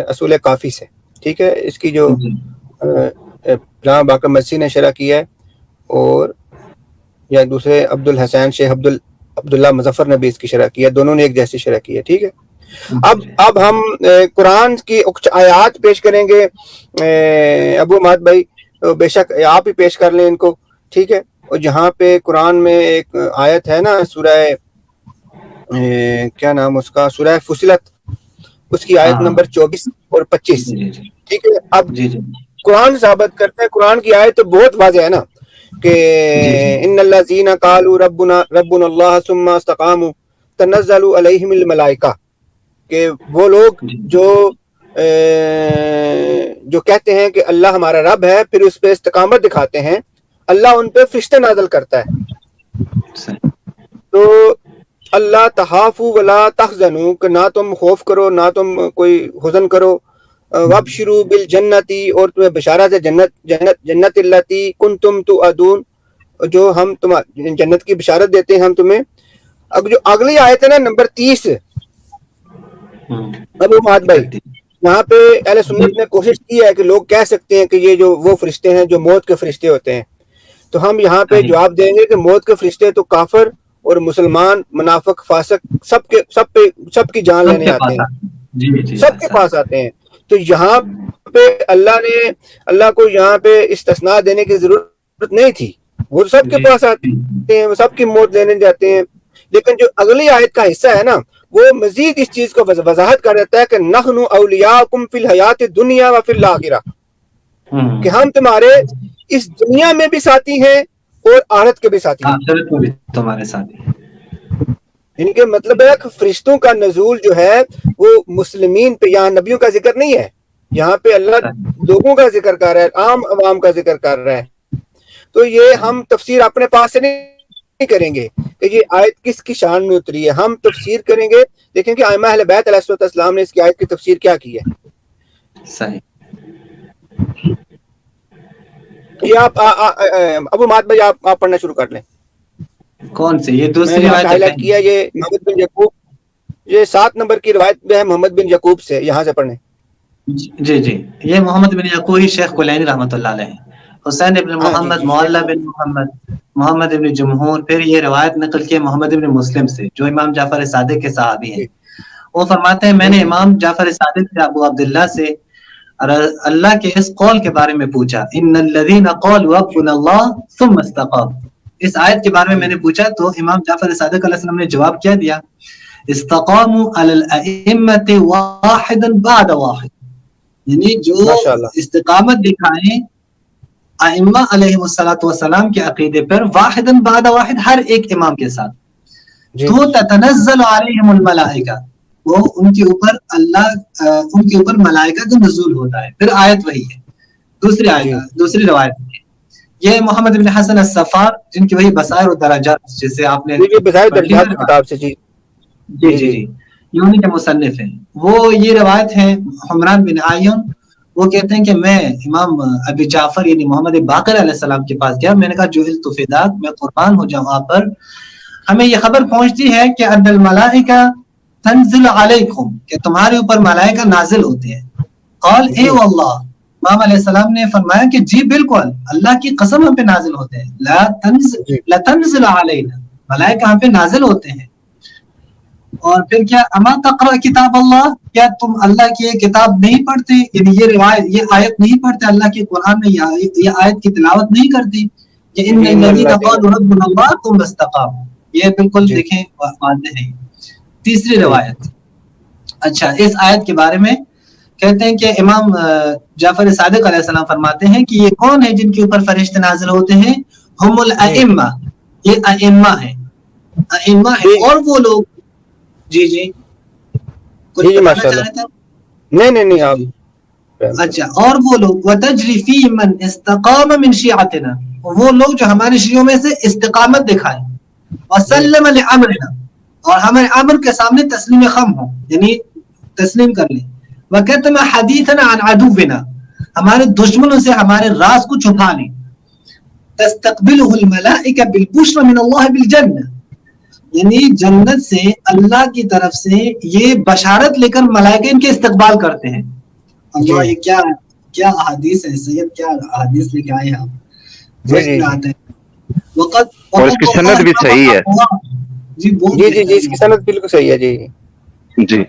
اصول کافی سے، ٹھیک ہے، اس کی جو جہاں باقر مسیح نے شرح کی ہے، اور یا دوسرے عبد الحسین شیخ عبداللہ مظفر نے بھی اس کی شرح کی ہے، دونوں نے ایک جیسی شرح کی ہے، ٹھیک ہے۔ اب ہم قرآن کی کچھ آیات پیش کریں گے، ابو حماد بھائی بے شک آپ ہی پیش کر لیں ان کو، ٹھیک ہے۔ اور جہاں پہ قرآن میں ایک آیت ہے نا، سورہ کیا نام اس کا، سورہ فصلت، اس کی آیت نمبر 24 اور 25، ٹھیک ہے۔ اب قرآن ثابت کرتا ہے، قرآن کی آیت تو بہت واضح ہے نا کہ ان الذین قالوا ربنا اللہ ثم استقاموا تنزل علیہم الملائکہ، کہ وہ لوگ جو کہتے ہیں کہ اللہ ہمارا رب ہے، پھر اس پہ استقامت دکھاتے ہیں، اللہ ان پہ فرشتے نازل کرتا ہے۔ تو اللہ تخافوا ولا تحزنوا، کہ نہ تم خوف کرو نہ تم کوئی حزن کرو، وابشروا بالجنتی، اور تمہیں بشارت ہے جنت التی کنتم توعدون، جو ہم جنت کی بشارت دیتے ہیں ہم تمہیں۔ اب جو اگلی آیت ہے نا نمبر 30، ابو حماد بھائی یہاں پہ اہل سنت نے کوشش کی ہے کہ لوگ کہہ سکتے ہیں کہ یہ جو وہ فرشتے ہیں جو موت کے فرشتے ہوتے ہیں، تو ہم یہاں پہ جواب دیں گے کہ موت کے فرشتے تو کافر اور مسلمان، منافق، فاسق سب کی جان لینے آتے ہیں، سب کے پاس آتے ہیں۔ تو یہاں پہ اللہ کو یہاں پہ استثناء دینے کی ضرورت نہیں تھی، وہ سب کے پاس آتے ہیں، وہ سب کی موت لینے جاتے ہیں۔ لیکن جو اگلی آیت کا حصہ ہے نا، وہ مزید اس چیز کو وضاحت کر دیتا ہے کہ نحن اولیاءکم فی الحیات الدنیا و فی الآخرہ، کہ ہم تمہارے اس دنیا میں بھی ساتھی ہیں اور آخرت کے بھی ساتھی ہیں، تمہارے ساتھی۔ ان کے مطلب ہے کہ فرشتوں کا نزول جو ہے وہ مسلمین پہ، یہاں نبیوں کا ذکر نہیں ہے، یہاں پہ اللہ لوگوں کا ذکر کر رہا ہے، عام عوام کا ذکر کر رہا ہے۔ تو یہ ہم تفسیر اپنے پاس سے نہیں نہیں کریں گے کہ یہ آیت کس کی شان میں اتری ہے، ہم تفسیر کریں گے، دیکھیں کہ ائمہ اہل بیت علیہ السلام نے اس کی آیت کی تفسیر کیا کی ہے۔ صحیح۔ یہ آپ ابو مات بھائی آپ پڑھنا شروع کر لیں۔ کون سے؟ یہ میں دوسری نے روایت ہائی لائٹ کیا، یہ محمد بن یعقوب، یہ 7 نمبر کی روایت جو ہے محمد بن یعقوب سے، یہاں سے پڑھیں۔ جی جی، یہ محمد بن یعقوب شیخ کلینی رحمۃ اللہ علیہ، حسین ابن ہاں جی محمد، جی معلہ بن محمد، محمد ابن جمہور، پھر یہ روایت نقل کی محمد ابن مسلم سے جو امام جعفر صادق کے صحابی ہیں۔ وہ فرماتے ہیں میں نے امام جعفر صادق سے ابو عبداللہ سے اللہ کے اس قول کے بارے میں پوچھا، ان الذین قالوا ربنا اللہ ثم استقاموا، اس آیت کے بارے میں میں نے پوچھا تو امام جعفر صادق علیہ السلام نے جواب کیا دیا، استقاموا علی الائمۃ واحدا بعد واحد، یعنی جو استقامت دکھائیں ائمہ علیہ السلام کے عقیدے پر واحدا بعد واحد، ہر ایک امام کے ساتھ، تو تتنزل علیہم الملائکہ، وہ ان کے اوپر اللہ ان کے اوپر ملائکہ کا نزول ہوتا ہے۔ پھر آیت وہی ہے، دوسری آیت دوسری روایت ہے۔ یہ محمد بن حسن الصفار جن کی وہی بصائر و درجات جسے آپ نے بصائر و درجات کی کتاب سے، جی جی جی جی، یہ انہی کے مصنف ہیں۔ وہ یہ روایت ہے حمران بن عیون، وہ کہتے ہیں کہ میں امام ابی جعفر یعنی محمد باقر علیہ السلام کے پاس گیا، میں نے کہا جعلت فداک، میں قربان ہو جاؤں آپ پر، ہمیں یہ خبر پہنچتی ہے کہ ان الملائکہ تنزل علیکم، کہ تمہارے اوپر ملائکہ نازل ہوتے ہیں۔ قال اے واللہ، امام علیہ السلام نے فرمایا کہ جی بالکل، اللہ کی قسم ہم پہ نازل ہوتے ہیں، لا تنزل علینا، ملائکہ ہم پہ نازل ہوتے ہیں۔ اور پھر کیا اما تقرأ کتاب اللہ، کیا تم اللہ کی یہ کتاب نہیں پڑھتے، یعنی یہ روایت یہ آیت نہیں پڑھتے، اللہ کے قرآن میں یہ آیت کی تلاوت نہیں کرتی کہ ان الذین قالوا ربنا اللہ ثم استقاموا، یہ بالکل دیکھیں واضح ہے۔ تیسری روایت، اچھا اس آیت کے بارے میں کہتے ہیں کہ امام جعفر صادق علیہ السلام فرماتے ہیں کہ یہ کون ہے جن کے اوپر فرشتے نازل ہوتے ہیں، ہم الائمہ، یہ ائمہ ہیں، ائمہ ہیں، اور وہ لوگ، جی جی کچھ بتانا چاہ رہے تھے؟ نہیں آپ، اچھا، اور وہ لوگ وتجری فی من استقام من شیعتنا، وہ لوگ جو ہمارے شیعوں میں سے استقامت دکھائیں، وسلم لامرنا، اور ہمارے امر کے سامنے تسلیم خم ہو، یعنی تسلیم کر لیں، وکتم حدیثنا عن عدونا، ہمارے دشمنوں سے ہمارے راز کو چھپا لیں، تستقبلہ الملائکہ بالبشر من اللہ بالجنہ، یعنی جنت سے اللہ کی طرف سے یہ بشارت لے کر ملائکہ ان کے استقبال کرتے ہیں۔ اللہ، یہ کیا احادیث ہے سید، کیا احادیث لے کے آئے ہیں آپ، آتے ہیں وقت، اور اس کی سند بھی صحیح ہے، جی جی اس کی سند بالکل صحیح ہے، جی جی۔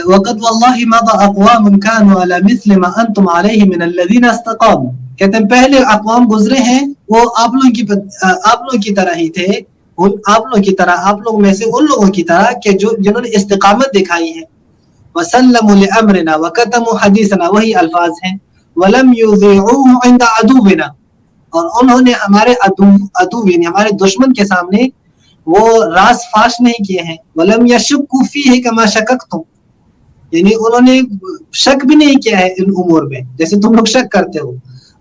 وقت واللہ مضى اقوام كانوا على مثل ما انتم عليه من الذين استقاموا، کہتے ہیں پہلے اقوام گزرے ہیں وہ آپ لوگوں کی طرح ہی تھے، آپ لوگوں کی طرح، آپ لوگوں میں سے ان لوگوں کی طرح کہ جنہوں نے استقامت دکھائی ہے، وسلموا لامرنا وكتموا حديثنا، وہی الفاظ ہیں، ولم يذيعوه عند عدونا، اور انہوں نے ہمارے عدو یعنی ہمارے دشمن کے سامنے وہ راز فاش نہیں کیے ہیں، ولم يشكوا فيه كما شككتم، یعنی انہوں نے شک بھی نہیں کیا ہے ان امور میں جیسے تم لوگ شک کرتے ہو،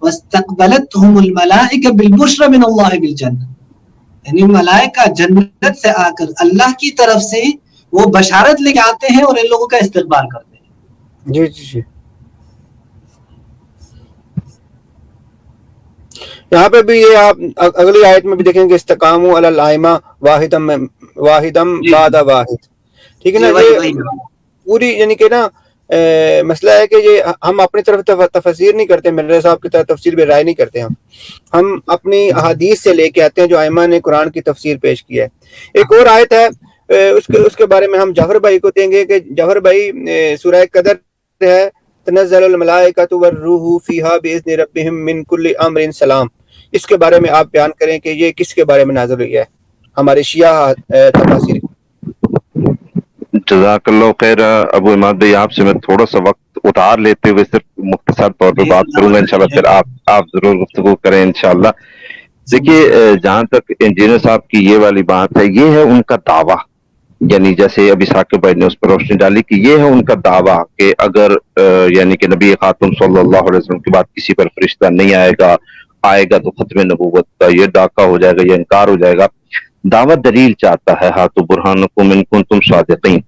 واستقبلتهم الملائکہ بالبشر من اللہ بالجنہ، یعنی ملائکہ جنت سے آ کر اللہ کی طرف سے وہ بشارت لے کے آتے ہیں اور ان لوگوں کا استقبال کرتے ہیں۔ جی یہاں پہ بھی یہ آپ اگلی آیت میں بھی دیکھیں گے، استقاموا علی الائمہ واحدم بعد واحد، ٹھیک ہے نا۔ یہ پوری یعنی کہ نا مسئلہ ہے کہ یہ ہم اپنی طرف تفسیر نہیں کرتے، مرزا صاحب کی طرف تفسیر بے رائے نہیں کرتے، ہم اپنی احادیث سے لے کے آتے ہیں جو ائمہ نے قرآن کی تفسیر پیش کی ہے۔ ایک اور آیت ہے اس کے بارے میں ہم جعفر بھائی کو دیں گے کہ جعفر بھائی سورہ قدر ہے، تنزل الملائکۃ والروح فیہا باذن ربہم من کل امر سلام، اس کے بارے میں آپ بیان کریں کہ یہ کس کے بارے میں نازل ہوئی ہے، ہمارے شیعہ تفاسیر۔ جزاک اللہ خیر ابو عماد بھائی، آپ سے میں تھوڑا سا وقت اتار لیتے ہوئے صرف مختصر طور پہ بات کروں گا، انشاءاللہ پھر آپ ضرور گفتگو کریں انشاءاللہ۔ دیکھیے جہاں تک انجینئر صاحب کی یہ والی بات ہے، یہ ہے ان کا دعویٰ، یعنی جیسے ابھی ثاقب بھائی نے اس پر روشنی ڈالی کہ یہ ہے ان کا دعویٰ کہ اگر یعنی کہ نبی خاتم صلی اللہ علیہ وسلم کے بعد کسی پر فرشتہ نہیں آئے گا آئے گا تو ختم نبوت کا یہ ڈاکہ ہو جائے گا, یہ انکار ہو جائے گا. دعویٰ دلیل چاہتا ہے, ہاتھو برہانکم ان کنتم صادقین.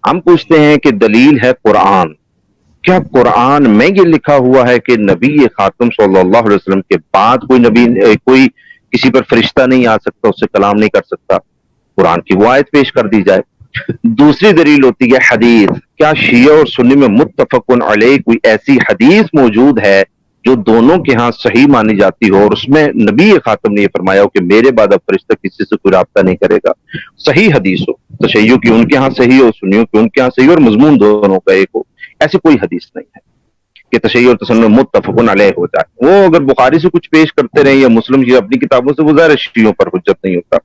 ہم پوچھتے ہیں کہ دلیل ہے قرآن, کیا قرآن میں یہ لکھا ہوا ہے کہ نبی خاتم صلی اللہ علیہ وسلم کے بعد کوئی نبی, کوئی کسی پر فرشتہ نہیں آ سکتا, اس سے کلام نہیں کر سکتا؟ قرآن کی وہ آیت پیش کر دی جائے. دوسری دلیل ہوتی ہے حدیث. کیا شیعہ اور سنی میں متفق علیہ کوئی ایسی حدیث موجود ہے جو دونوں کے ہاں صحیح مانی جاتی ہو, اور اس میں نبی خاتم نے یہ فرمایا ہو کہ میرے بعد اب فرشتہ کسی سے کوئی رابطہ نہیں کرے گا؟ صحیح حدیث ہو, تشیع کی ان کے ہاں صحیح ہو, سنیوں کی ان کے ہاں صحیح ہو, اور مضمون دونوں کا ایک ہو. ایسی کوئی حدیث نہیں ہے کہ تشیع اور تسنن متفق علیہ ہو جائے. وہ اگر بخاری سے کچھ پیش کرتے رہیں یا مسلم کی اپنی کتابوں سے, گزارے شیعوں پر حجت نہیں ہوتا.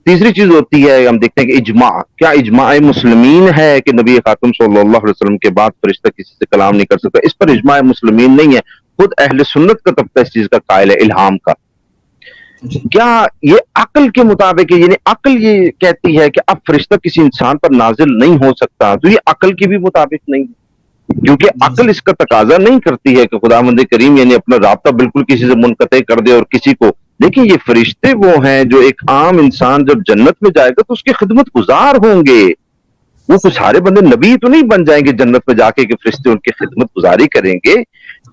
تیسری چیز ہوتی ہے, ہم دیکھتے ہیں کہ اجماع. کیا اجماع مسلمین ہے کہ نبی خاتم صلی اللہ علیہ وسلم کے بعد فرشتہ کسی سے کلام نہیں کر سکتا؟ اس پر اجماع مسلمین نہیں ہے. خود اہل سنت کا طبقہ اس چیز کا قائل ہے, الہام کا. کیا یہ عقل کے مطابق ہے؟ یعنی عقل یہ کہتی ہے کہ اب فرشتہ کسی انسان پر نازل نہیں ہو سکتا, تو یہ عقل کی بھی مطابق نہیں ہے, کیونکہ عقل اس کا تقاضا نہیں کرتی ہے کہ خداوند کریم یعنی اپنا رابطہ بالکل کسی سے منقطع کر دے اور کسی کو. دیکھیں یہ فرشتے وہ ہیں جو ایک عام انسان جب جنت میں جائے گا تو اس کی خدمت گزار ہوں گے. وہ کچھ سارے بندے نبی تو نہیں بن جائیں گے جنت میں جا کے کہ فرشتے ان کی خدمت گزاری کریں گے.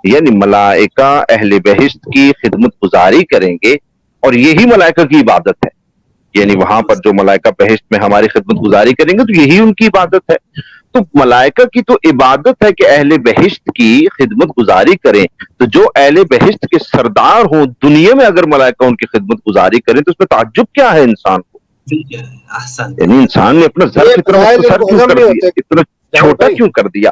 یعنی ملائکہ اہل بہشت کی خدمت گزاری کریں گے, اور یہی ملائکہ کی عبادت ہے. یعنی وہاں پر جو ملائکہ بہشت میں ہماری خدمت گزاری کریں گے تو یہی ان کی عبادت ہے. تو ملائکہ کی تو عبادت ہے کہ اہل بہشت کی خدمت گزاری کریں, تو جو اہل بہشت کے سردار ہوں دنیا میں اگر ملائکہ ان کی خدمت گزاری کریں تو اس میں تعجب کیا ہے انسان کو؟ یعنی انسان نے اپنا ذر کیوں کر دیا, اتنا چھوٹا کیوں کر دیا؟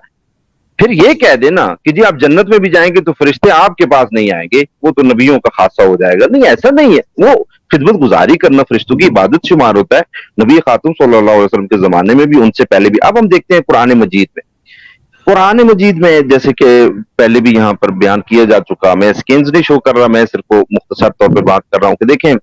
پھر یہ کہہ دینا کہ جی آپ جنت میں بھی جائیں گے تو فرشتے آپ کے پاس نہیں آئیں گے, وہ تو نبیوں کا خاصہ ہو جائے گا. نہیں, ایسا نہیں ہے. وہ خدمت گزاری کرنا فرشتوں کی عبادت شمار ہوتا ہے. نبی خاتم صلی اللہ علیہ وسلم کے زمانے میں بھی, ان سے پہلے بھی. اب ہم دیکھتے ہیں قرآن مجید میں. قرآن مجید میں جیسے کہ پہلے بھی یہاں پر بیان کیا جا چکا, میں سکینز نہیں شو کر رہا, میں صرف مختصر طور پہ بات کر رہا ہوں کہ دیکھیں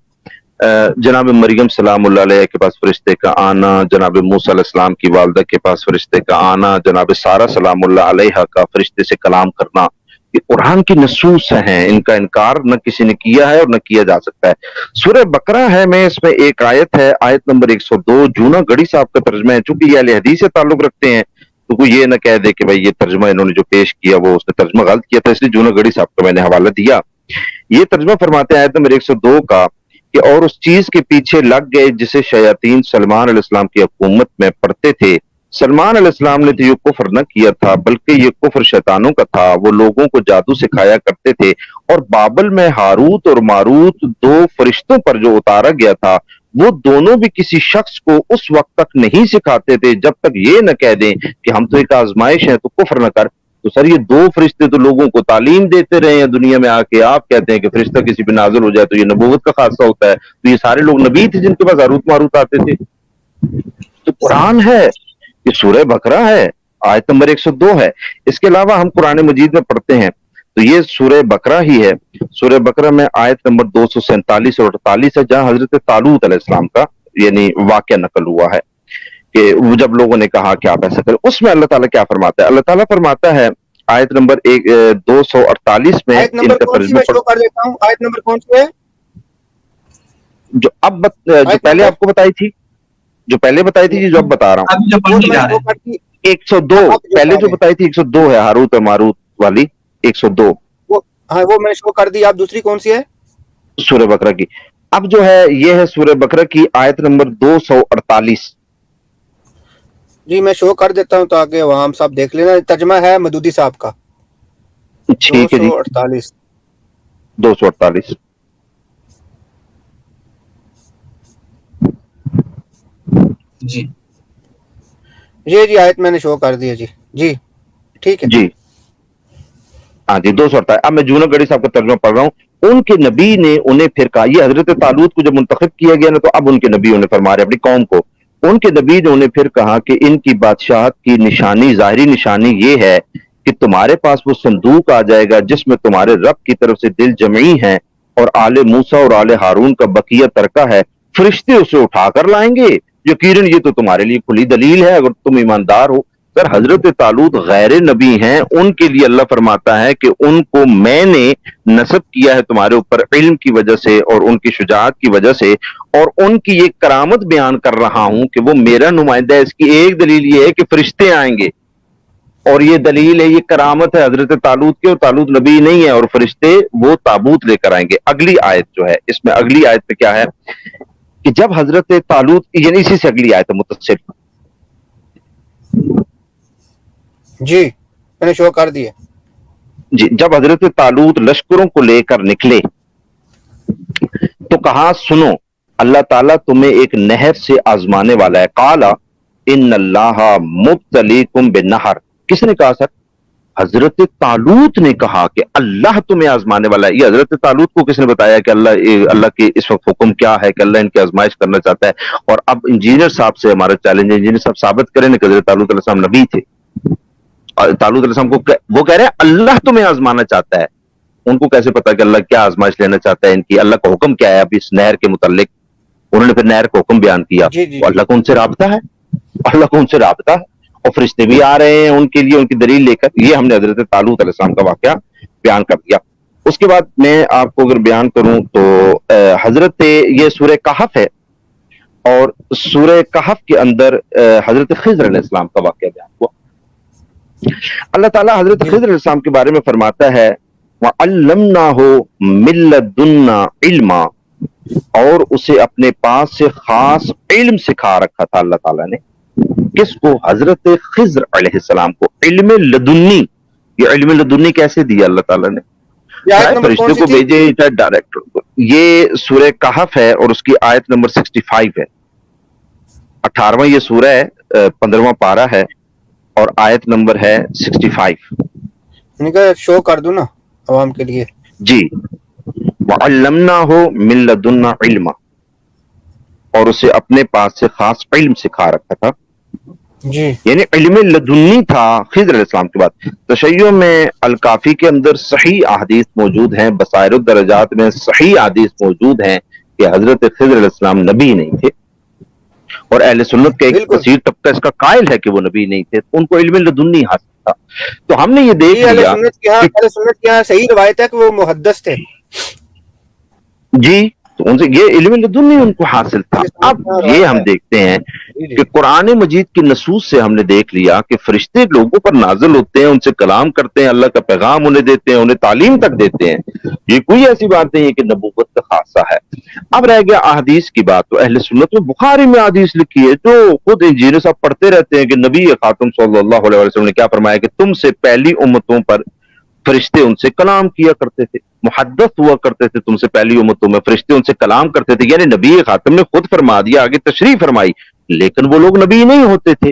جناب مریم سلام اللہ علیہ کے پاس فرشتے کا آنا, جناب موسیٰ علیہ السلام کی والدہ کے پاس فرشتے کا آنا, جناب سارہ سلام اللہ علیہ کا فرشتے سے کلام کرنا, یہ قرآن کی نصوص ہیں. ان کا انکار نہ کسی نے کیا ہے اور نہ کیا جا سکتا ہے. سورہ بقرہ ہے, میں اس میں ایک آیت ہے, آیت نمبر 102, جونا گڑی صاحب کا ترجمہ ہے. چونکہ یہ اہل حدیث سے تعلق رکھتے ہیں تو کوئی یہ نہ کہہ دے کہ بھائی یہ ترجمہ انہوں نے جو پیش کیا وہ اس نے ترجمہ غلط کیا تھا, اس لیے جونا گڑی صاحب کا میں نے حوالہ دیا. یہ ترجمہ فرماتے ہیں آیت نمبر 102 کا کہ اور اس چیز کے پیچھے لگ گئے جسے شیاطین سلمان علیہ السلام کی حکومت میں پڑھتے تھے. سلمان علیہ السلام نے تو یہ کفر نہ کیا تھا بلکہ یہ کفر شیطانوں کا تھا. وہ لوگوں کو جادو سکھایا کرتے تھے, اور بابل میں ہاروت اور ماروت دو فرشتوں پر جو اتارا گیا تھا وہ دونوں بھی کسی شخص کو اس وقت تک نہیں سکھاتے تھے جب تک یہ نہ کہہ دیں کہ ہم تو ایک آزمائش ہیں تو کفر نہ کر. تو سر یہ دو فرشتے تو لوگوں کو تعلیم دیتے رہے ہیں دنیا میں آ کے, آپ کہتے ہیں کہ فرشتہ کسی پہ نازل ہو جائے تو یہ نبوت کا خاصہ ہوتا ہے. تو یہ سارے لوگ نبی تھے جن کے پاس ہاروت ماروت آتے تھے. تو قرآن ہے, یہ سورہ بقرہ ہے, آیت نمبر 102 ہے. اس کے علاوہ ہم قرآن مجید میں پڑھتے ہیں تو یہ سورہ بقرہ ہی ہے. سورہ بقرہ میں آیت نمبر 247 اور 48 ہے, جہاں حضرت طالوت علیہ السلام کا یعنی واقعہ نقل ہوا ہے کہ وہ جب لوگوں نے کہا کہ آپ ایسا کریں. اس میں اللہ تعالیٰ کیا فرماتا ہے؟ اللہ تعالیٰ فرماتا ہے آیت نمبر 248 میں, آیت نمبر کون سی میں شو کر دیتا ہوں, آیت نمبر کون سی ہے جو اب جو پہلے آپ کو بتائی تھی, جو پہلے بتائی تھی جو اب بتا رہا ہوں 102, پہلے جو بتائی تھی 102 ہے, ہاروت اور ماروت والی 102. ہاں وہ میں نے شو کر دی. آپ دوسری کون سی ہے؟ سورہ بقرہ کی. اب جو ہے یہ ہے سورہ بقرہ کی آیت نمبر 248. جی میں شو کر دیتا ہوں تاکہ وہاں ہم سب دیکھ لینا. ترجمہ ہے مدودی صاحب کا. ٹھیک ہے جی, 248. جی جی آیت میں نے شو کر دی ہے. جی ٹھیک ہے جی, ہاں جی 248. اب میں جونا گڑی صاحب کا ترجمہ پڑھ رہا ہوں. ان کے نبی نے انہیں پھر کہا, یہ حضرت طالوت کو جب منتخب کیا گیا نا تو اب ان کے نبی انہیں فرما رہے اپنی قوم کو, ان کے نبی نے انہیں پھر کہا کہ ان کی بادشاہت کی نشانی, ظاہری نشانی یہ ہے کہ تمہارے پاس وہ صندوق آ جائے گا جس میں تمہارے رب کی طرف سے دل جمعی ہیں اور آل موسیٰ اور آل ہارون کا بقیہ ترکہ ہے. فرشتے اسے اٹھا کر لائیں گے. یقیناً یہ تو تمہارے لیے کھلی دلیل ہے اگر تم ایماندار ہو. سر حضرت طالوت غیر نبی ہیں، ان کے لیے اللہ فرماتا ہے کہ ان کو میں نے نصب کیا ہے تمہارے اوپر علم کی وجہ سے اور ان کی شجاعت کی وجہ سے، اور ان کی یہ کرامت بیان کر رہا ہوں کہ وہ میرا نمائندہ ہے۔ اس کی ایک دلیل یہ ہے کہ فرشتے آئیں گے، اور یہ دلیل ہے، یہ کرامت ہے حضرت طالوت کی، اور طالوت نبی نہیں ہے، اور فرشتے وہ تابوت لے کر آئیں گے۔ اگلی آیت جو ہے اس میں، اگلی آیت میں کیا ہے کہ جب حضرت طالوت، یعنی اسی سے اگلی آیت متصل، جی میں نے شو کر دیا جی، جب حضرت طالوت لشکروں کو لے کر نکلے تو کہا سنو اللہ تعالیٰ تمہیں ایک نہر سے آزمانے والا ہے۔ قالا ان اللہ مبتلیکم بنہر، کس نے کہا سر؟ حضرت طالوت نے کہا کہ اللہ تمہیں آزمانے والا ہے۔ یہ حضرت طالوت کو کس نے بتایا کہ اللہ کے اس وقت حکم کیا ہے کہ اللہ ان کی آزمائش کرنا چاہتا ہے؟ اور اب انجینئر صاحب سے ہمارا چیلنج ہے، انجینئر صاحب ثابت کریں کہ حضرت طالوت علیہ السلام نبی تھے۔ طالوت علیہ السلام کو وہ کہہ رہے ہیں اللہ تمہیں آزمانا چاہتا ہے، ان کو کیسے پتا کہ اللہ کیا آزمائش لینا چاہتا ہے ان کی؟ اللہ کا حکم کیا ہے اب اس نہر کے متعلق؟ انہوں نے پھر نہر کا حکم بیان کیا۔ جی جی اللہ کو ان سے رابطہ ہے، اللہ کو ان سے رابطہ ہے، اور فرشتے بھی آ رہے ہیں ان کے لیے، ان کی دلیل لے کر۔ یہ ہم نے حضرت طالوت علیہ السلام کا واقعہ بیان کر دیا۔ اس کے بعد میں آپ کو اگر بیان کروں تو حضرت یہ سورہ کہف ہے، اور سورہ کہف کے اندر حضرت خضر علیہ السلام کا واقعہ بیان ہوا۔ اللہ تعالیٰ حضرت خضر علیہ السلام کے بارے میں فرماتا ہے وَعَلَّمْنَاهُ مِن لَّدُنَّا عِلْمًا، اور اسے اپنے پاس سے خاص علم سکھا رکھا تھا اللہ تعالیٰ نے۔ کس کو؟ حضرت خضر علیہ السلام کو علم لدنی۔ یہ علم لدنی کیسے دیا اللہ تعالیٰ نے؟ چاہے فرشتے کو بھیجے چاہے ڈائریکٹ۔ یہ سورہ کہف ہے اور اس کی آیت نمبر 65 ہے، 18واں یہ سورہ ہے، 15واں پارہ ہے اور آیت نمبر ہے 65۔ ان کا شو کر دوں نا عوام کے لیے۔ جی، وَعَلَّمْنَاهُ مِن لَّدُنَّا عِلْمًا، اور اسے اپنے پاس سے خاص علم سکھا رکھا تھا۔ جی یعنی علم لدنی تھا خضر علیہ السلام کے بعد۔ تشیع میں الکافی کے اندر صحیح احادیث موجود ہیں، بصائر الدرجات میں صحیح احادیث موجود ہیں کہ حضرت خضر علیہ السلام نبی نہیں تھے، اور اہل سنت کا ایک کثیر طبقہ اس کا قائل ہے کہ وہ نبی نہیں تھے، ان کو علم لدنی حاصل تھا۔ تو ہم نے یہ دیکھ اہل لیا سنت کے یہاں صحیح روایت ہے کہ وہ محدث تھے۔ جی، تو ان سے یہ علم لدنی ان کو حاصل تھا۔ اب یہ ہم دیکھتے ہیں کہ قرآن مجید کی نصوص سے ہم نے دیکھ لیا کہ فرشتے لوگوں پر نازل ہوتے ہیں، ان سے کلام کرتے ہیں، اللہ کا پیغام انہیں دیتے ہیں، انہیں تعلیم تک دیتے ہیں۔ یہ کوئی ایسی بات نہیں ہے کہ نبوت کا خاصہ ہے۔ اب رہ گیا احادیث کی بات، تو اہل سنت میں بخاری میں احادیث لکھی ہے جو خود انجینئر صاحب پڑھتے رہتے ہیں کہ نبی خاتم صلی اللہ علیہ وسلم نے کیا فرمایا کہ تم سے پہلی امتوں پر فرشتے ان سے کلام کیا کرتے تھے، محدث ہوا کرتے تھے، تم سے پہلی امتوں میں فرشتے ان سے کلام کرتے تھے۔ یعنی نبی خاتم نے خود فرما دیا، آگے تشریح فرمائی، لیکن وہ لوگ نبی نہیں ہوتے تھے۔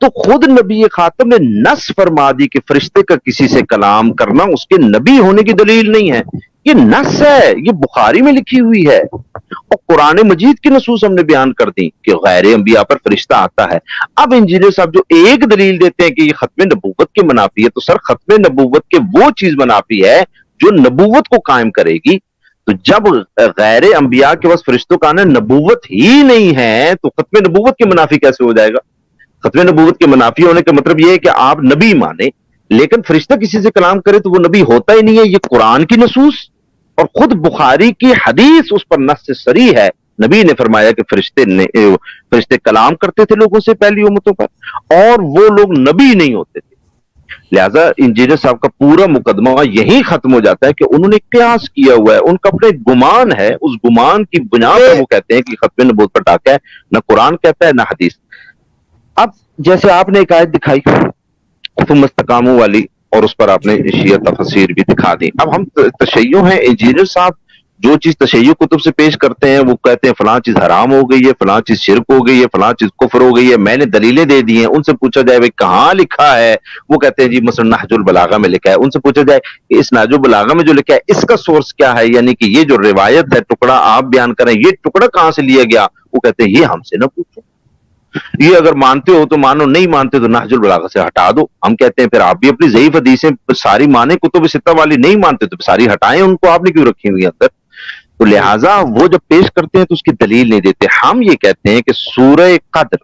تو خود نبی خاتم نے نص فرما دی کہ فرشتے کا کسی سے کلام کرنا اس کے نبی ہونے کی دلیل نہیں ہے، یہ نص ہے، یہ بخاری میں لکھی ہوئی ہے، اور قرآن مجید کی نصوص ہم نے بیان کر دی کہ غیر انبیاء پر فرشتہ آتا ہے۔ اب انجینئر صاحب جو ایک دلیل دیتے ہیں کہ یہ ختم نبوت کے منافی ہے، تو سر ختم نبوت کے وہ چیز منافی ہے جو نبوت کو قائم کرے گی۔ تو جب غیر انبیاء کے پاس فرشتوں کا آنا نبوت ہی نہیں ہے تو ختم نبوت کے منافی کیسے ہو جائے گا؟ ختم نبوت کے منافی ہونے کا مطلب یہ ہے کہ آپ نبی مانے، لیکن فرشتہ کسی سے کلام کرے تو وہ نبی ہوتا ہی نہیں ہے۔ یہ قرآن کی نصوص اور خود بخاری کی حدیث اس پر نص صریح ہے، نبی نے فرمایا کہ فرشتے کلام کرتے تھے لوگوں سے پہلی امتوں پر، اور وہ لوگ نبی نہیں ہوتے تھے۔ لہذا انجینئر صاحب کا پورا مقدمہ یہی ختم ہو جاتا ہے کہ انہوں نے قیاس کیا ہوا ہے، ان کا اپنا ایک گمان ہے، اس گمان کی بنا پر وہ کہتے ہیں کہ ختم نبوت پر ڈاکہ ہے، نہ قرآن کہتا ہے نہ حدیث۔ اب جیسے آپ نے ایک آیت دکھائی ثم استقاموا والی، اور اس پر آپ نے شیعہ تفسیر بھی دکھا دی۔ اب ہم تشیع ہیں، انجینئر صاحب جو چیز تشیع کتب سے پیش کرتے ہیں وہ کہتے ہیں فلاں چیز حرام ہو گئی ہے، فلاں چیز شرک ہو گئی ہے، فلاں چیز کفر ہو گئی ہے۔ میں نے دلیلیں دے دی ہیں، ان سے پوچھا جائے بھائی کہاں لکھا ہے؟ وہ کہتے ہیں جی مثلا نہج البلاغہ میں لکھا ہے۔ ان سے پوچھا جائے کہ اس نہج البلاغہ میں جو لکھا ہے اس کا سورس کیا ہے؟ یعنی کہ یہ جو روایت ہے ٹکڑا آپ بیان کریں، یہ ٹکڑا کہاں سے لیا گیا؟ وہ کہتے ہیں یہ ہم سے نہ پوچھو، یہ اگر مانتے ہو تو مانو، نہیں مانتے تو نہج البلاغہ سے ہٹا دو۔ ہم کہتے ہیں پھر آپ بھی اپنی ضعیف حدیثیں ساری مانیں، کتب ستہ والی نہیں مانتے تو ساری ہٹائیں، ان کو آپ نے کیوں رکھی ہوئی اندر؟ تو لہٰذا وہ جب پیش کرتے ہیں تو اس کی دلیل نہیں دیتے۔ ہم یہ کہتے ہیں کہ سورہ قدر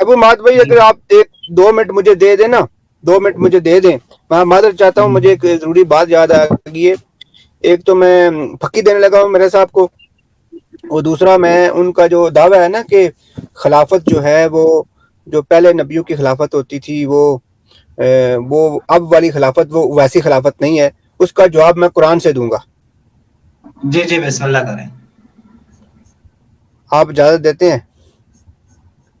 ابو مات بھائی اگر آپ 2 منٹ مجھے دے دیں نا، 2 منٹ مجھے دے دیں، میں معذرت چاہتا ہوں، مجھے ایک ضروری بات یاد آ گئی ہے۔ ایک تو میں پھکی دینے لگا ہوں میرے صاحب کو، اور دوسرا میں ان کا جو دعویٰ ہے نا کہ خلافت جو ہے وہ جو پہلے نبیوں کی خلافت ہوتی تھی وہ اب والی خلافت وہ ویسی خلافت نہیں ہے، اس کا جواب میں قرآن سے دوں گا۔ جی جی بسم اللہ کریں، آپ اجازت دیتے ہیں؟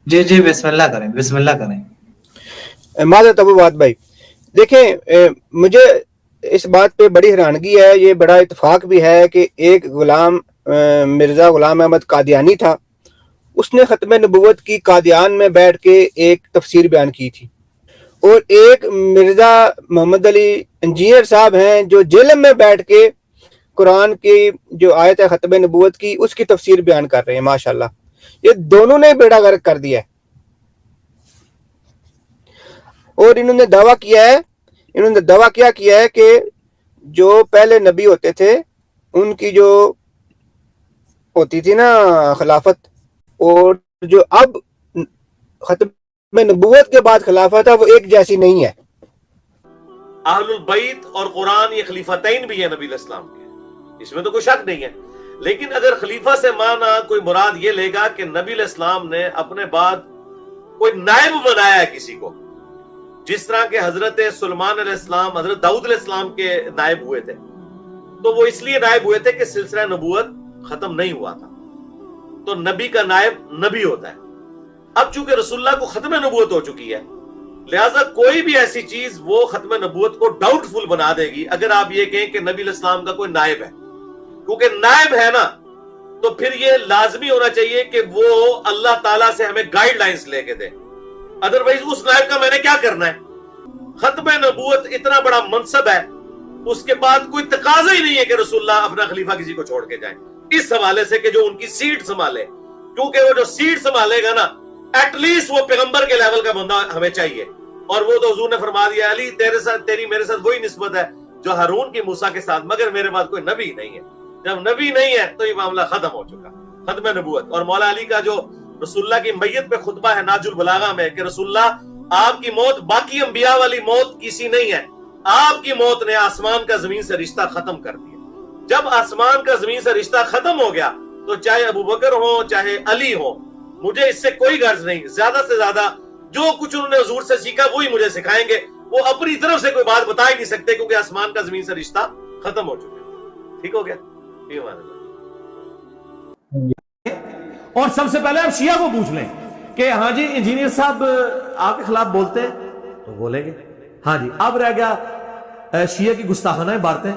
جی جی بسم اللہ کریں، بسم اللہ کریں۔ معذرت ابو بات بھائی، دیکھیں مجھے اس بات پہ بڑی حیرانگی ہے، یہ بڑا اتفاق بھی ہے کہ ایک غلام مرزا غلام احمد قادیانی تھا، اس نے ختم نبوت کی قادیان میں بیٹھ کے ایک تفسیر بیان کی تھی، اور ایک مرزا محمد علی انجینئر صاحب ہیں جو جیلم میں بیٹھ کے قرآن کی جو آیت ہے ختم نبوت کی اس کی تفسیر بیان کر رہے ہیں۔ ماشاءاللہ یہ دونوں نے بیڑا غرق کر دیا ہے، اور انہوں نے دعویٰ کیا کیا ہے کہ جو پہلے نبی ہوتے تھے ان کی جو ہوتی تھی نا خلافت، اور جو اب ختم نبوت کے بعد خلافت ہے وہ ایک جیسی نہیں ہے۔ اہل البیت اور قرآن یہ خلیفتین بھی ہیں نبی علیہ السلام کے، اس میں تو کوئی شک نہیں ہے، لیکن اگر خلیفہ سے مانا کوئی مراد یہ لے گا کہ نبی علیہ السلام نے اپنے بعد کوئی نائب بنایا ہے کسی کو، جس طرح کہ حضرت سلیمان علیہ السلام حضرت داؤد علیہ السلام کے نائب ہوئے تھے، تو وہ اس لیے نائب ہوئے تھے کہ سلسلہ نبوت ختم نہیں ہوا تھا، تو نبی کا نائب نبی ہوتا ہے۔ اب چونکہ رسول اللہ کو ختم نبوت ہو چکی ہے، لہٰذا کوئی بھی ایسی چیز وہ ختم نبوت کو ڈاؤٹ فل بنا دے گی اگر آپ یہ کہیں کہ نبی علیہ السلام کا کوئی نائب ہے، کیونکہ نائب ہے نا تو پھر یہ لازمی ہونا چاہیے کہ وہ اللہ تعالیٰ سے ہمیں گائیڈ لائنز لے کے دے، ادروائز اس نائب کا میں نے کیا کرنا ہے؟ ختم نبوت اتنا بڑا منصب ہے، اس کے بعد کوئی تقاضا ہی نہیں ہے کہ رسول اللہ اپنا خلیفہ کسی کو چھوڑ کے جائیں، اس حوالے سے کہ جو ان کی سیٹ سنبھالے، کیونکہ وہ جو سیٹ سنبھالے گا نا ایٹ لیسٹ وہ پیغمبر کے لیول کا بندہ ہمیں چاہیے، اور وہ تو حضور نے فرما دیا علی تیری میرے ساتھ وہی نسبت ہے جو ہارون کی موسیٰ کے ساتھ، مگر میرے بعد کوئی نبی نہیں ہے۔ جب نبی نہیں ہے تو یہ معاملہ ختم ہو چکا، ختم نبوت۔ اور مولا علی کا جو رسول اللہ کی میت پہ خطبہ ہے ناج البلاغہ میں کہ رسول اللہ آپ کی موت باقی انبیاء والی موت کسی نہیں ہے، آپ کی موت نے آسمان کا زمین سے رشتہ ختم کر دیا۔ جب آسمان کا زمین سے رشتہ ختم ہو گیا تو چاہے ابو بکر ہو چاہے علی ہو، مجھے اس سے کوئی غرض نہیں، زیادہ سے زیادہ جو کچھ انہوں نے حضور سے سیکھا وہی مجھے سکھائیں گے، وہ اپنی طرف سے کوئی بات بتا ہی نہیں سکتے کیونکہ آسمان کا زمین سے رشتہ ختم ہو چکا ہے۔ ٹھیک ہو گیا؟ اور سب سے پہلے آپ شیعہ کو پوچھ لیں کہ ہاں جی انجینئر صاحب آپ کے خلاف بولتے ہیں تو بولیں گے، ہاں جی۔ اب رہ گیا شیعہ کی گستاخانہ باتیں،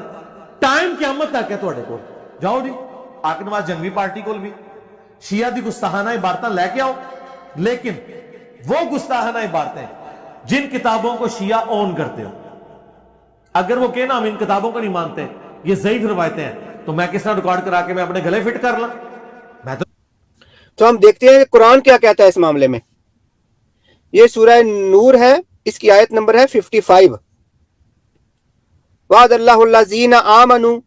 ٹائم قیامت تک ہے تھوڑے کو، جاؤ جی آقا نواز جنگوی پارٹی کو بھی شیعہ دی گستاخانہ عبارتیں لے کے آؤ، لیکن وہ گستاخانہ عبارتیں جن کتابوں کو شیعہ اون کرتے ہو، اگر وہ کہنا ہم ان کتابوں کو نہیں مانتے، یہ ضعیف روایتیں ہیں، تو میں کس طرح ریکارڈ کرا کے میں اپنے گلے فٹ کر لوں؟ میں تو ہم دیکھتے ہیں کہ قرآن کیا کہتا ہے اس معاملے میں۔ یہ سورہ نور ہے، اس کی آیت نمبر ہے 55۔ وعد اللہ الذین آمنوا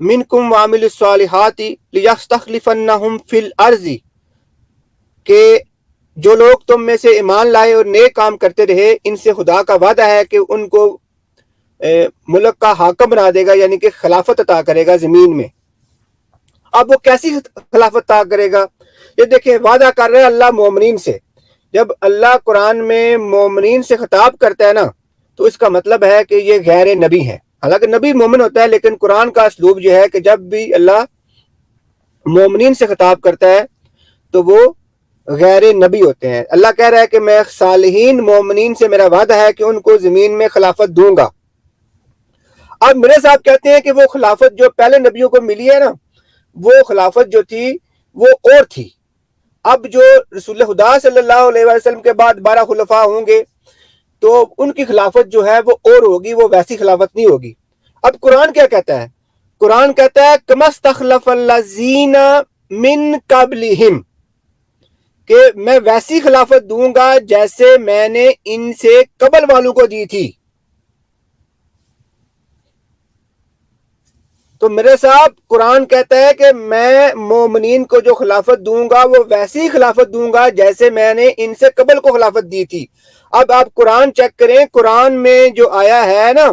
منکم وعملوا الصالحات لیستخلفنہم فی الارض، کہ جو لوگ تم میں سے ایمان لائے اور نیک کام کرتے رہے ان سے خدا کا وعدہ ہے کہ ان کو ملک کا حاکم بنا دے گا، یعنی کہ خلافت عطا کرے گا زمین میں۔ اب وہ کیسی خلافت عطا کرے گا؟ یہ دیکھیں وعدہ کر رہے ہیں اللہ مومنین سے۔ جب اللہ قرآن میں مومنین سے خطاب کرتا ہے نا تو اس کا مطلب ہے کہ یہ غیر نبی ہیں، حالانکہ نبی مومن ہوتا ہے، لیکن قرآن کا اسلوب یہ ہے کہ جب بھی اللہ مومنین سے خطاب کرتا ہے تو وہ غیر نبی ہوتے ہیں۔ اللہ کہہ رہا ہے کہ میں صالحین مومنین سے میرا وعدہ ہے کہ ان کو زمین میں خلافت دوں گا۔ اب میرے صاحب کہتے ہیں کہ وہ خلافت جو پہلے نبیوں کو ملی ہے نا، وہ خلافت جو تھی وہ اور تھی۔ اب جو رسول خدا صلی اللہ علیہ وسلم کے بعد 12 خلفاء ہوں گے تو ان کی خلافت جو ہے وہ اور ہوگی، وہ ویسی خلافت نہیں ہوگی۔ اب قرآن کیا کہتا ہے؟ قرآن کہتا ہے کما استخلف الذین من قبلہم، کہ میں ویسی خلافت دوں گا جیسے میں نے ان سے قبل والوں کو دی تھی۔ تو میرے صاحب قرآن کہتا ہے کہ میں مومنین کو جو خلافت دوں گا وہ ویسی خلافت دوں گا جیسے میں نے ان سے قبل کو خلافت دی تھی. اب آپ قرآن چیک کریں, قرآن میں جو آیا ہے نا,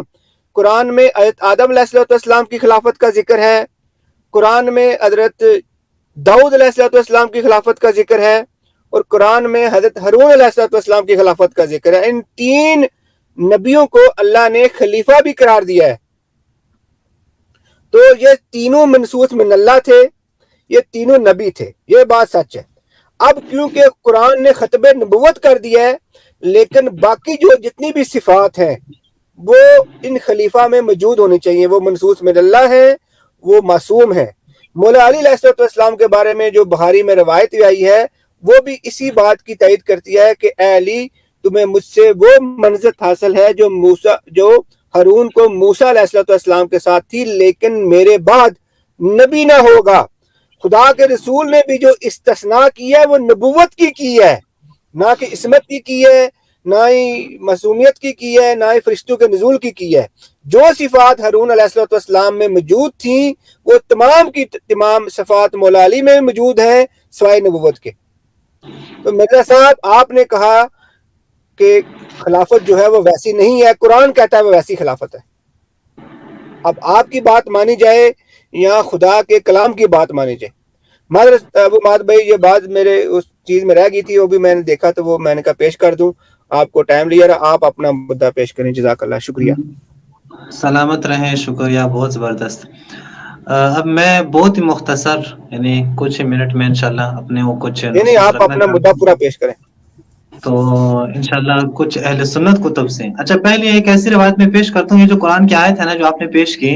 قرآن میں آدم علیہ السلام کی خلافت کا ذکر ہے, قرآن میں حضرت داؤد علیہ السلام کی خلافت کا ذکر ہے, اور قرآن میں حضرت ہارون علیہ السلام کی خلافت کا ذکر ہے. ان 3 نبیوں کو اللہ نے خلیفہ بھی قرار دیا ہے. تو یہ تینوں منصوص من اللہ تھے, یہ تینوں نبی تھے, یہ بات سچ ہے. اب کیونکہ قرآن نے ختم نبوت کر دیا ہے, لیکن باقی جو جتنی بھی صفات ہیں وہ ان خلیفہ میں موجود ہونی چاہیے. وہ منصوص من اللہ ہیں, وہ معصوم ہیں. مولا علی علیہ السلام کے بارے میں جو بخاری میں روایت آئی ہے وہ بھی اسی بات کی تائید کرتی ہے کہ اے علی, تمہیں مجھ سے وہ منزلت حاصل ہے جو ہارون کو موسیٰ علیہ السلام کے ساتھ تھی, لیکن میرے بعد نبی نہ ہوگا. خدا کے رسول نے بھی جو استثناء کی ہے وہ نبوت کی ہے, نہ کہ عصمت کی ہے, نہ ہی معصومیت کی ہے, نہ ہی فرشتوں کے نزول کی ہے. جو صفات ہارون علیہ السلام میں موجود تھیں وہ تمام کی تمام صفات مولا علی میں موجود ہیں سوائے نبوت کے. تو مرزا صاحب آپ نے کہا کہ خلافت جو ہے وہ ویسی نہیں ہے, قرآن کہتا ہے وہ ویسی خلافت ہے. اب آپ کی بات مانی جائے یا خدا کے کلام کی بات مانی جائے. ابو ماد بھائی یہ بات میرے اس چیز میں رہ گئی تھی, وہ بھی میں نے دیکھا تو وہ میں نے کہا پیش کر دوں. آپ کو ٹائم لیا رہا, آپ اپنا مدعا پیش کریں. جزاک اللہ, شکریہ. سلامت رہیں, شکریہ, بہت زبردست. اب میں بہت ہی مختصر یعنی کچھ منٹ میں انشاءاللہ اپنے وہ کچھ نہیں آپ اپنا مدعا پورا پیش کریں. تو انشاءاللہ کچھ اہل سنت کتب سے. اچھا پہلے ایک ایسی روایت میں پیش کرتا ہوں, یہ جو قرآن کی آیت ہے نا جو آپ نے پیش کی,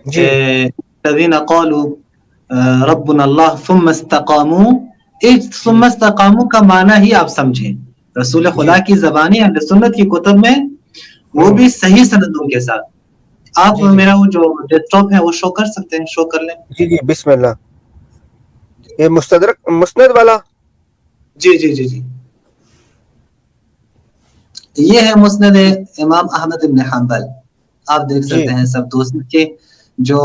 الذین قالوا ربنا اللہ ثم استقاموا, ثم استقاموا کا معنی ہی آپ سمجھیں. رسول خدا کی زبانی اہل سنت کی کتب میں وہ بھی صحیح سندوں کے ساتھ. آپ میرا وہ جو ڈیسک ٹاپ ہے وہ شو کر سکتے ہیں, شو کر لیں. جی بسم اللہ. یہ مسند والا, جی یہ ہے مسند امام احمد بن حنبل. آپ دیکھ سکتے ہیں سب دوست کے جو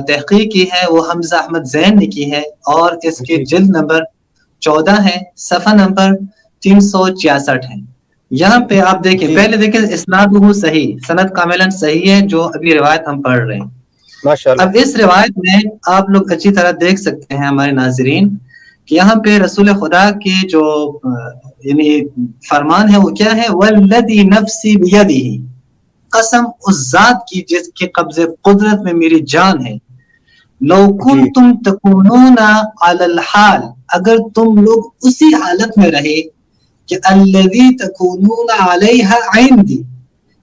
تحقیق کی ہے وہ حمزہ احمد زین نے کی ہے, اور اس کے جلد نمبر 14 ہے, صفحہ نمبر 366 ہے. یہاں پہ آپ دیکھیں, پہلے دیکھیں اسناد وہ صحیح, سند کاملاً صحیح ہے جو ابھی روایت ہم پڑھ رہے ہیں. ماشاءاللہ. اب اس روایت میں آپ لوگ اچھی طرح دیکھ سکتے ہیں ہمارے ناظرین کہ یہاں پہ رسول خدا کے جو یعنی فرمان ہے وہ کیا ہے, والذی نفسی بیدہ, قسم اس ذات کی جس کے قبضے قدرت میں میری جان ہے, لو کنتم تکونون علی الحال, اگر تم لوگ اسی حالت میں رہے کہ الذی تکونون علیہا عندی,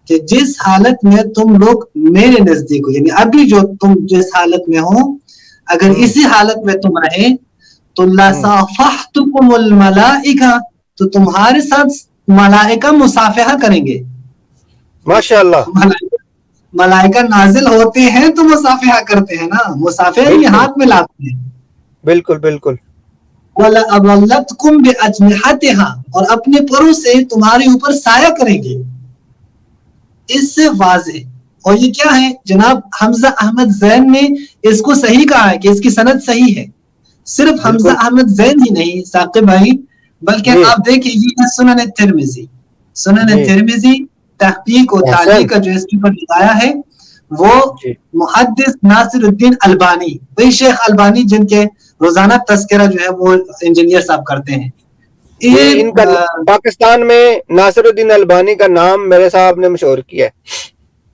کہ جس حالت میں تم لوگ میرے نزدیک ہو, یعنی ابھی جو تم جس حالت میں ہو اگر اسی حالت میں تم رہے تو لصافحتکم الملائکہ, تو تمہارے ساتھ ملائکہ مصافحہ کریں گے. ماشاءاللہ. ملائکہ نازل ہوتے ہیں تو مصافحہ کرتے ہیں نا, مصافحہ یہ ہاتھ میں لاتے ہیں. بالکل. وَلَأَظَلَّتْكُمْ بِأَجْنِحَتِهَا, اور اپنے پروں سے تمہارے اوپر سایہ کریں گے. اس سے واضح, اور یہ کیا ہے جناب حمزہ احمد زین نے اس کو صحیح کہا ہے کہ اس کی سند صحیح ہے. صرف حمزہ احمد زین ہی نہیں ثاقب بھائی, بلکہ آپ دیکھیں یہ سنن ترمذی تحقیق و تعلیق کا جو اس کے اوپر لکھایا ہے وہ محدث ناصر الدین البانی, وہی شیخ البانی جن کے روزانہ تذکرہ جو ہے وہ انجینئر صاحب کرتے ہیں. ان کا پاکستان میں ناصر الدین البانی کا نام میرے صاحب نے مشہور کیا ہے.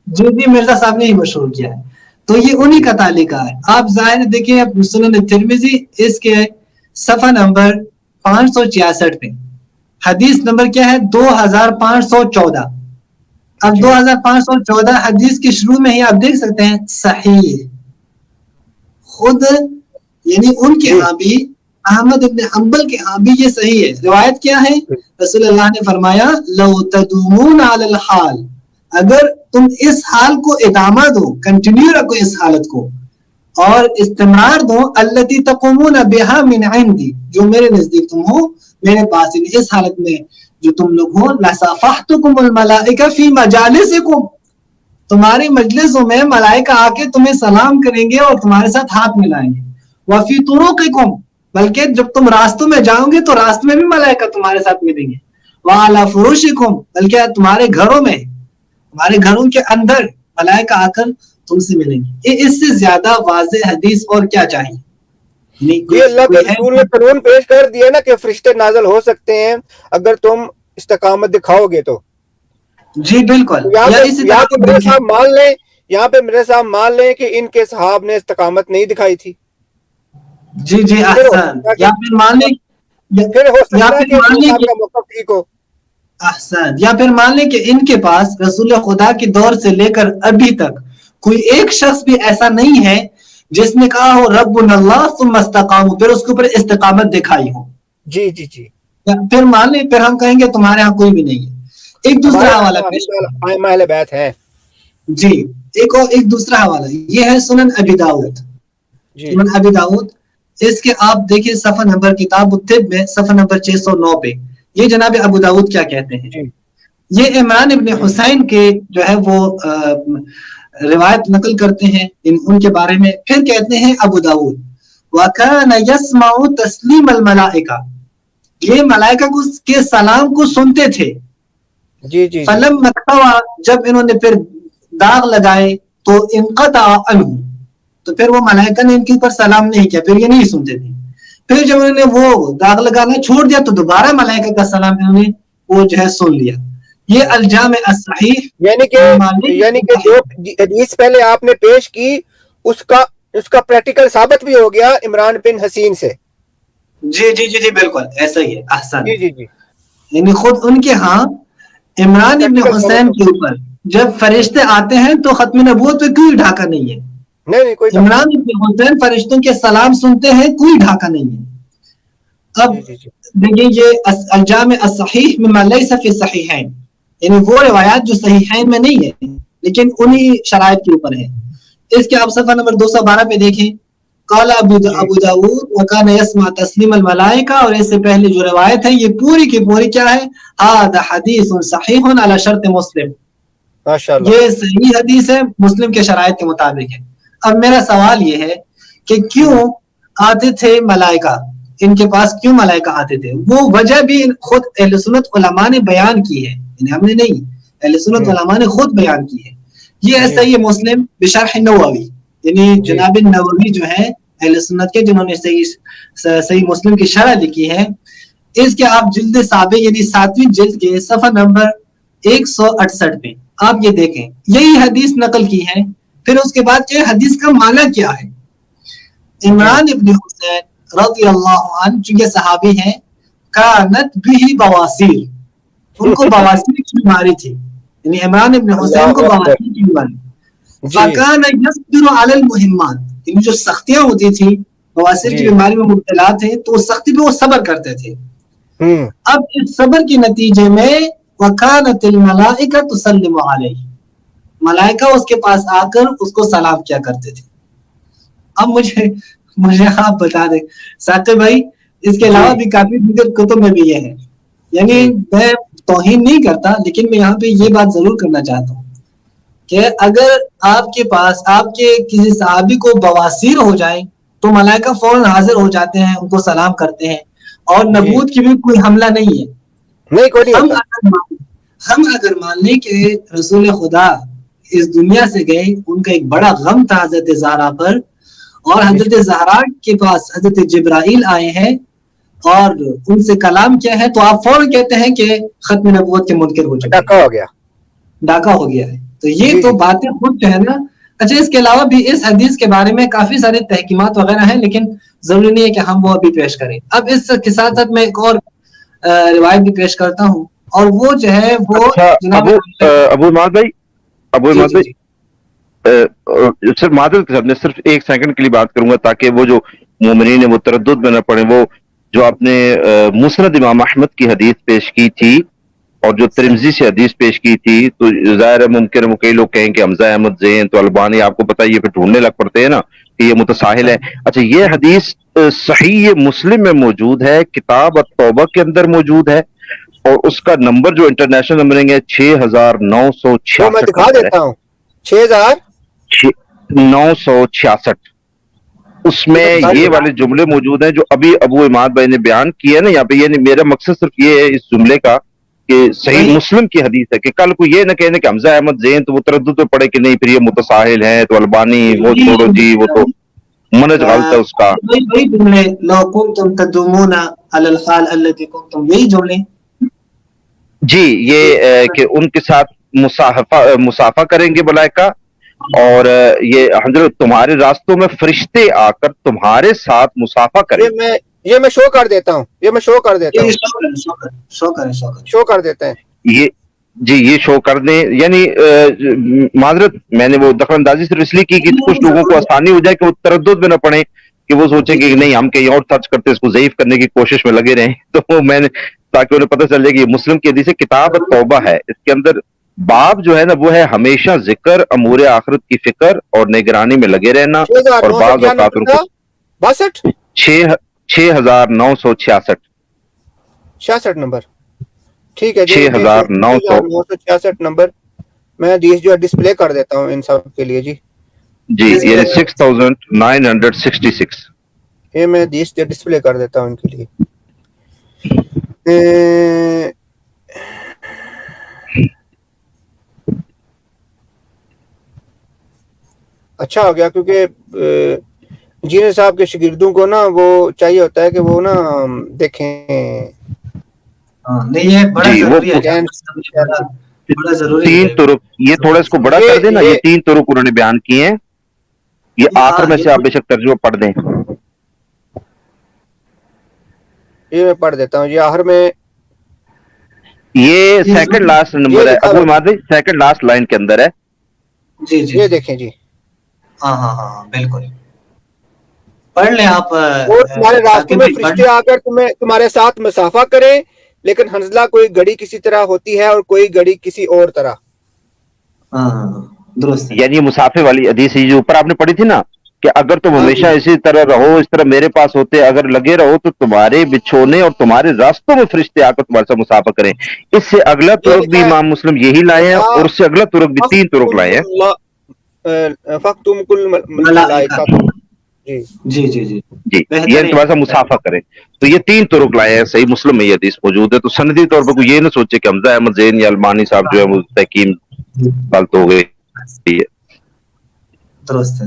جی مرزا صاحب نے ہی مشہور کیا ہے, تو یہ انہی کا تعلیقہ ہے. آپ ظاہر دیکھیں سنن ترمذی اس کے صفحہ نمبر 566 پہ حدیث نمبر کیا ہے 2514. اب 2514 حدیث کے شروع میں ہی آپ دیکھ سکتے ہیں صحیح, خود یعنی ان کے ہاں بھی احمد ابن حنبل کے ہاں بھی یہ صحیح ہے. روایت کیا ہے, رسول اللہ نے فرمایا لو تدومون علی الحال, اگر تم اس حال کو ادامہ دو, کنٹینیو رکھو اس حالت کو اور استمرار دو, التی تقومون بها من عندی, جو میرے نزدیک تم ہو میرے پاس, اس حالت میں جو تم لوگ ہو, لصافحتکم الملائکہ فی مجالسکم, تمہاری مجلسوں میں ملائکہ آ کے تمہیں سلام کریں گے اور تمہارے ساتھ ہاتھ ملائیں گے. وفی طرقکم، بلکہ جب تم راستوں میں جاؤ گے تو راستے میں بھی ملائکہ تمہارے ساتھ ملیں گے. وعلی فروشکم، بلکہ تمہارے گھروں میں، تمہارے گھروں کے اندر ملائکہ آ کر تم سے ملیں گے. اس سے زیادہ واضح حدیث اور کیا چاہیے؟ یہ اللہ کے رسول نے قانون پیش کر دیا نا کہ فرشتے نازل ہو سکتے ہیں اگر تم استقامت دکھاؤ گے تو. جی بالکل. یہاں پہ میرے صاحب مان لیں کہ ان کے صحاب نے استقامت نہیں دکھائی تھی. جی جی احسن. یا پھر مان لیں، پھر ہو سکتا ہے کہ آپ کا موقف ٹھیک ہو. احسن. یا پھر مان لیں کہ ان کے پاس رسول خدا کے دور سے لے کر ابھی تک کوئی ایک شخص بھی ایسا نہیں ہے جس نے کہا ہو ربنا اللہ ثم استقاموا، پھر اس کے اوپر استقامت دکھائی ہو. جی جی جی. پھر مان لیں، پھر ہم کہیں گے تمہارے ہاں کوئی بھی نہیں ہے. ایک دوسرا حوالہ اہل بیت ہے. جی ایک دوسرا حوالہ یہ ہے سنن ابی داؤد. سنن ابی داؤد، اس کے آپ دیکھیں صفحہ نمبر کتاب الطب میں صفحہ نمبر 609 پہ یہ جناب ابو داؤد کیا کہتے ہیں. یہ عمران ابن حسین کے جو ہے وہ روایت نقل کرتے ہیں ان کے بارے میں. پھر کہتے ہیں ابو داؤد وَكَانَ يَسْمَعُ تَسْلِيمَ الْمَلَائِكَةِ، یہ ملائکہ کے سلام کو سنتے تھے. جی جی. فلم مکتوا، جب انہوں نے پھر داغ لگائے تو انقطع عنہ، تو پھر وہ ملائکہ نے ان کے اوپر سلام نہیں کیا، پھر یہ نہیں سنتے تھے. پھر جب انہوں نے وہ داغ لگانا چھوڑ دیا تو دوبارہ ملائکہ کا سلام انہوں نے وہ جو ہے سن لیا. یہ الجامع الصحیح، یعنی کہ جو حدیث پہلے آپ نے پیش کی اس کا پریکٹیکل ثابت بھی ہو گیا عمران بن حسین سے. جی جی جی جی بالکل ایسا ہی ہے. احسن. جی جی جی. یعنی خود ان کے ہاں عمران ابن حسین کے اوپر جب فرشتے آتے ہیں تو ختم نبوت پہ کوئی ڈھاکہ نہیں ہے. نہیں کوئی عمران ابن حسین فرشتوں کے سلام سنتے ہیں، کوئی ڈھاکہ نہیں ہے. اب دیکھیں یہ الجامع الصحیح مما لیس فی الصحیحین، یعنی وہ روایات جو صحیحین میں نہیں ہے لیکن انہی شرائط کے اوپر ہے. اس کے آپ صفحہ نمبر 212 پہ دیکھیں. قال ابو داؤد وکان یسمع تسلیم الملائکہ، اور اس سے پہلے جو روایت ہے یہ پوری کی پوری کیا ہے؟ هذا حدیث صحیح علی شرط مسلم، ماشاءاللہ یہ صحیح حدیث ہے، مسلم کے شرائط کے مطابق ہے. اب میرا سوال یہ ہے کہ کیوں آتے تھے ملائکہ، ان کے پاس کیوں ملائکہ آتے تھے؟ وہ وجہ بھی خود اہل سنت علماء نے بیان کی ہے، یعنی ہم نے نہیں، اہل سنت علماء نے خود بیان کی ہے. یہ ہے صحیح مسلم بشرح نووی، یعنی جناب نووی جو ہے اہل سنت کے جنہوں نے صحیح مسلم کی شرح لکھی ہے. اس کے آپ جلد سابع یعنی 7ویں جلد کے صفحہ نمبر 168 پہ آپ یہ دیکھیں، یہی حدیث نقل کی ہے. پھر اس کے بعد کہ حدیث کا معنی کیا ہے. عمران ابن حسین رضی اللہ عنہ چونکہ صحابی ہیں، کانت بھی بواسیر، ان کو بواسیر کی بیماری تھی، یعنی عمران ابن حسین کو بواسیر کی بیماری. فکان یصبر علی المہمات، یعنی جو سختیاں ہوتی تھی بواسیر کی بیماری میں مبتلا تھے تو اس سختی پہ وہ صبر کرتے تھے. اب اس صبر کے نتیجے میں وکانت الملائکہ تسلم علیہ، ملائکہ اس کے پاس آ کر اس کو سلام کیا کرتے تھے. اب مجھے آپ بتا دیں ثاقب بھائی، اس کے علاوہ بھی کافی دیگر کتب میں بھی یہ ہے. یعنی میں توہین نہیں کرتا لیکن میں یہاں پہ یہ بات ضرور کرنا چاہتا ہوں کہ اگر آپ کے پاس آپ کے کسی صحابی کو بواسیر ہو جائے تو ملائکہ فوراً حاضر ہو جاتے ہیں، ان کو سلام کرتے ہیں، اور نبوت کی بھی کوئی حملہ نہیں ہے. ہم اگر مان لیں کہ رسول خدا اس دنیا سے گئے، ان کا ایک بڑا غم تھا حضرت زہرا پر، اور حضرت زہرا کے پاس حضرت جبرائیل آئے ہیں اور ان سے کلام کیا ہے، تو آپ فوراً کہتے ہیں کہ ختم نبوت کے منکر ہو چکے، ڈاکہ ہو گیا ہے. تو یہ تو باتیں خود جو ہے نا. اچھا، اس کے علاوہ بھی اس حدیث کے بارے میں کافی سارے تحقیمات وغیرہ ہیں لیکن ضروری نہیں ہے کہ ہم وہ ابھی پیش کریں. اب اس کے ساتھ ساتھ میں ایک اور روایت بھی پیش کرتا ہوں، اور وہ جو ہے وہ ابو عماد بھائی صرف معذرت کے ساتھ میں صرف ایک سیکنڈ کے لیے بات کروں گا تاکہ وہ جو مومنین ہیں وہ تردد میں نہ پڑیں. وہ جو آپ نے مسند امام احمد کی حدیث پیش کی تھی اور جو ترمذی سے حدیث پیش کی تھی، تو ظاہر ہے ممکن ہے کئی لوگ کہیں کہ حمزہ احمد زین تو البانی، آپ کو پتہ یہ پھر ڈھونڈنے لگ پڑتے ہیں نا کہ یہ متساہل ہے. اچھا، یہ حدیث صحیح مسلم میں موجود ہے، کتاب التوبہ کے اندر موجود ہے، اور اس کا نمبر جو انٹرنیشنل نمبرنگ ہے 6966. میں دکھا دیتا ہوں. 6966 اس میں یہ والے جملے موجود ہیں جو ابھی ابو عماد بھائی نے بیان کیے ہیں نا یہاں پہ. یہ میرا مقصد صرف یہ ہے اس جملے کا کہ صحیح مسلم کی حدیث ہے کہ کل کو یہ نہ کہنے کہ حمزہ احمد زین تو وہ تردد پہ پڑے کہ نہیں پھر یہ متساہل ہیں تو البانی وہ چھوڑو جی وہ تو منج غلط ہے اس کا. وہی جملے لو کنتم تدومون علی الحال الذی کنتم، یہی جملے جی یہ کہ ان کے ساتھ مسافہ کریں گے ملائکہ، اور یہ حضرت تمہارے راستوں میں فرشتے آ کر تمہارے ساتھ مسافہ کریں. یہ میں شو کر دیتا ہوں، یہ میں شو کر دیتا ہوں، شو کر دیتے ہیں یہ جی یہ شو کر دیں. یعنی معذرت میں نے وہ دخل اندازی صرف اس لیے کی کہ کچھ لوگوں کو آسانی ہو جائے کہ وہ تردد میں نہ پڑیں کہ وہ سوچیں کہ نہیں ہم کہیں اور سرچ کرتے اس کو ضعیف کرنے کی کوشش میں لگے رہیں. تو میں نے تاکہ انہیں پتہ چل جائے کہ یہ مسلم کی حدیث کتاب توبہ ہے، اس کے اندر باب جو ہے نا وہ ہے ہمیشہ ذکر امور آخرت کی فکر اور نگرانی میں لگے رہنا. اور بعض اوقات ان کو 66 نمبر ٹھیک ہے 6966 نمبر میں حدیث جو ہے ڈسپلے کر دیتا ہوں ان سب کے لیے. جی جی یہ 6966 یہ میں حدیث جو ڈسپلے کر دیتا ہوں ان کے لیے. اچھا ہو گیا کیونکہ انجینئر صاحب کے شاگردوں کو نا وہ چاہیے ہوتا ہے کہ وہ نا دیکھیں. نہیں یہ بڑا ضروری ہے، بڑا ضروری ہے. 3 طرق یہ تھوڑا اس کو بڑا کر دیں نا، یہ 3 طرق انہوں نے بیان کیے ہیں. یہ آخر میں سے آپ بے شک ترجمہ پڑھ دیں. یہ میں پڑھ دیتا ہوں. یہ آخر میں یہ سیکنڈ لاسٹ نمبر ہے ابو عماد بھائی، سیکنڈ لاسٹ لائن کے اندر ہے. جی جی یہ دیکھیں جی. ہاں بالکل پڑھ لیں آپ. اور تمہارے راستے میں فرشتے آ کر تمہارے ساتھ مسافہ کریں، لیکن حنزلہ کوئی گھڑی کسی طرح ہوتی ہے اور کوئی گھڑی کسی اور طرح. درست. یعنی یہ مسافر والی حدیث جو اوپر آپ نے پڑھی تھی نا کہ اگر تم ہمیشہ اسی طرح رہو، اس طرح میرے پاس ہوتے اگر لگے رہو تو تمہارے بچھونے اور تمہارے راستوں میں فرشتے آ کر تمہارے ساتھ مسافہ کریں. اس سے اگلا طرق بھی امام مسلم یہی لائے ہیں اور اس سے اگلا طرق بھی 3 طرق لائے ہیں. فَقْتُمْ كُلْ مَلَائِكَةٌ. جی جی جی جی یہ تمہارے ساتھ مسافہ کریں. تو یہ 3 طرق لائے ہیں. صحیح مسلم میں یہ حدیث موجود ہے. تو سندی طور پر کوئی یہ نہ سوچے کہ حمزہ احمد زین یا البانی صاحب جو ہے وہ تحکیم غلط ہو گئے. درست ہے.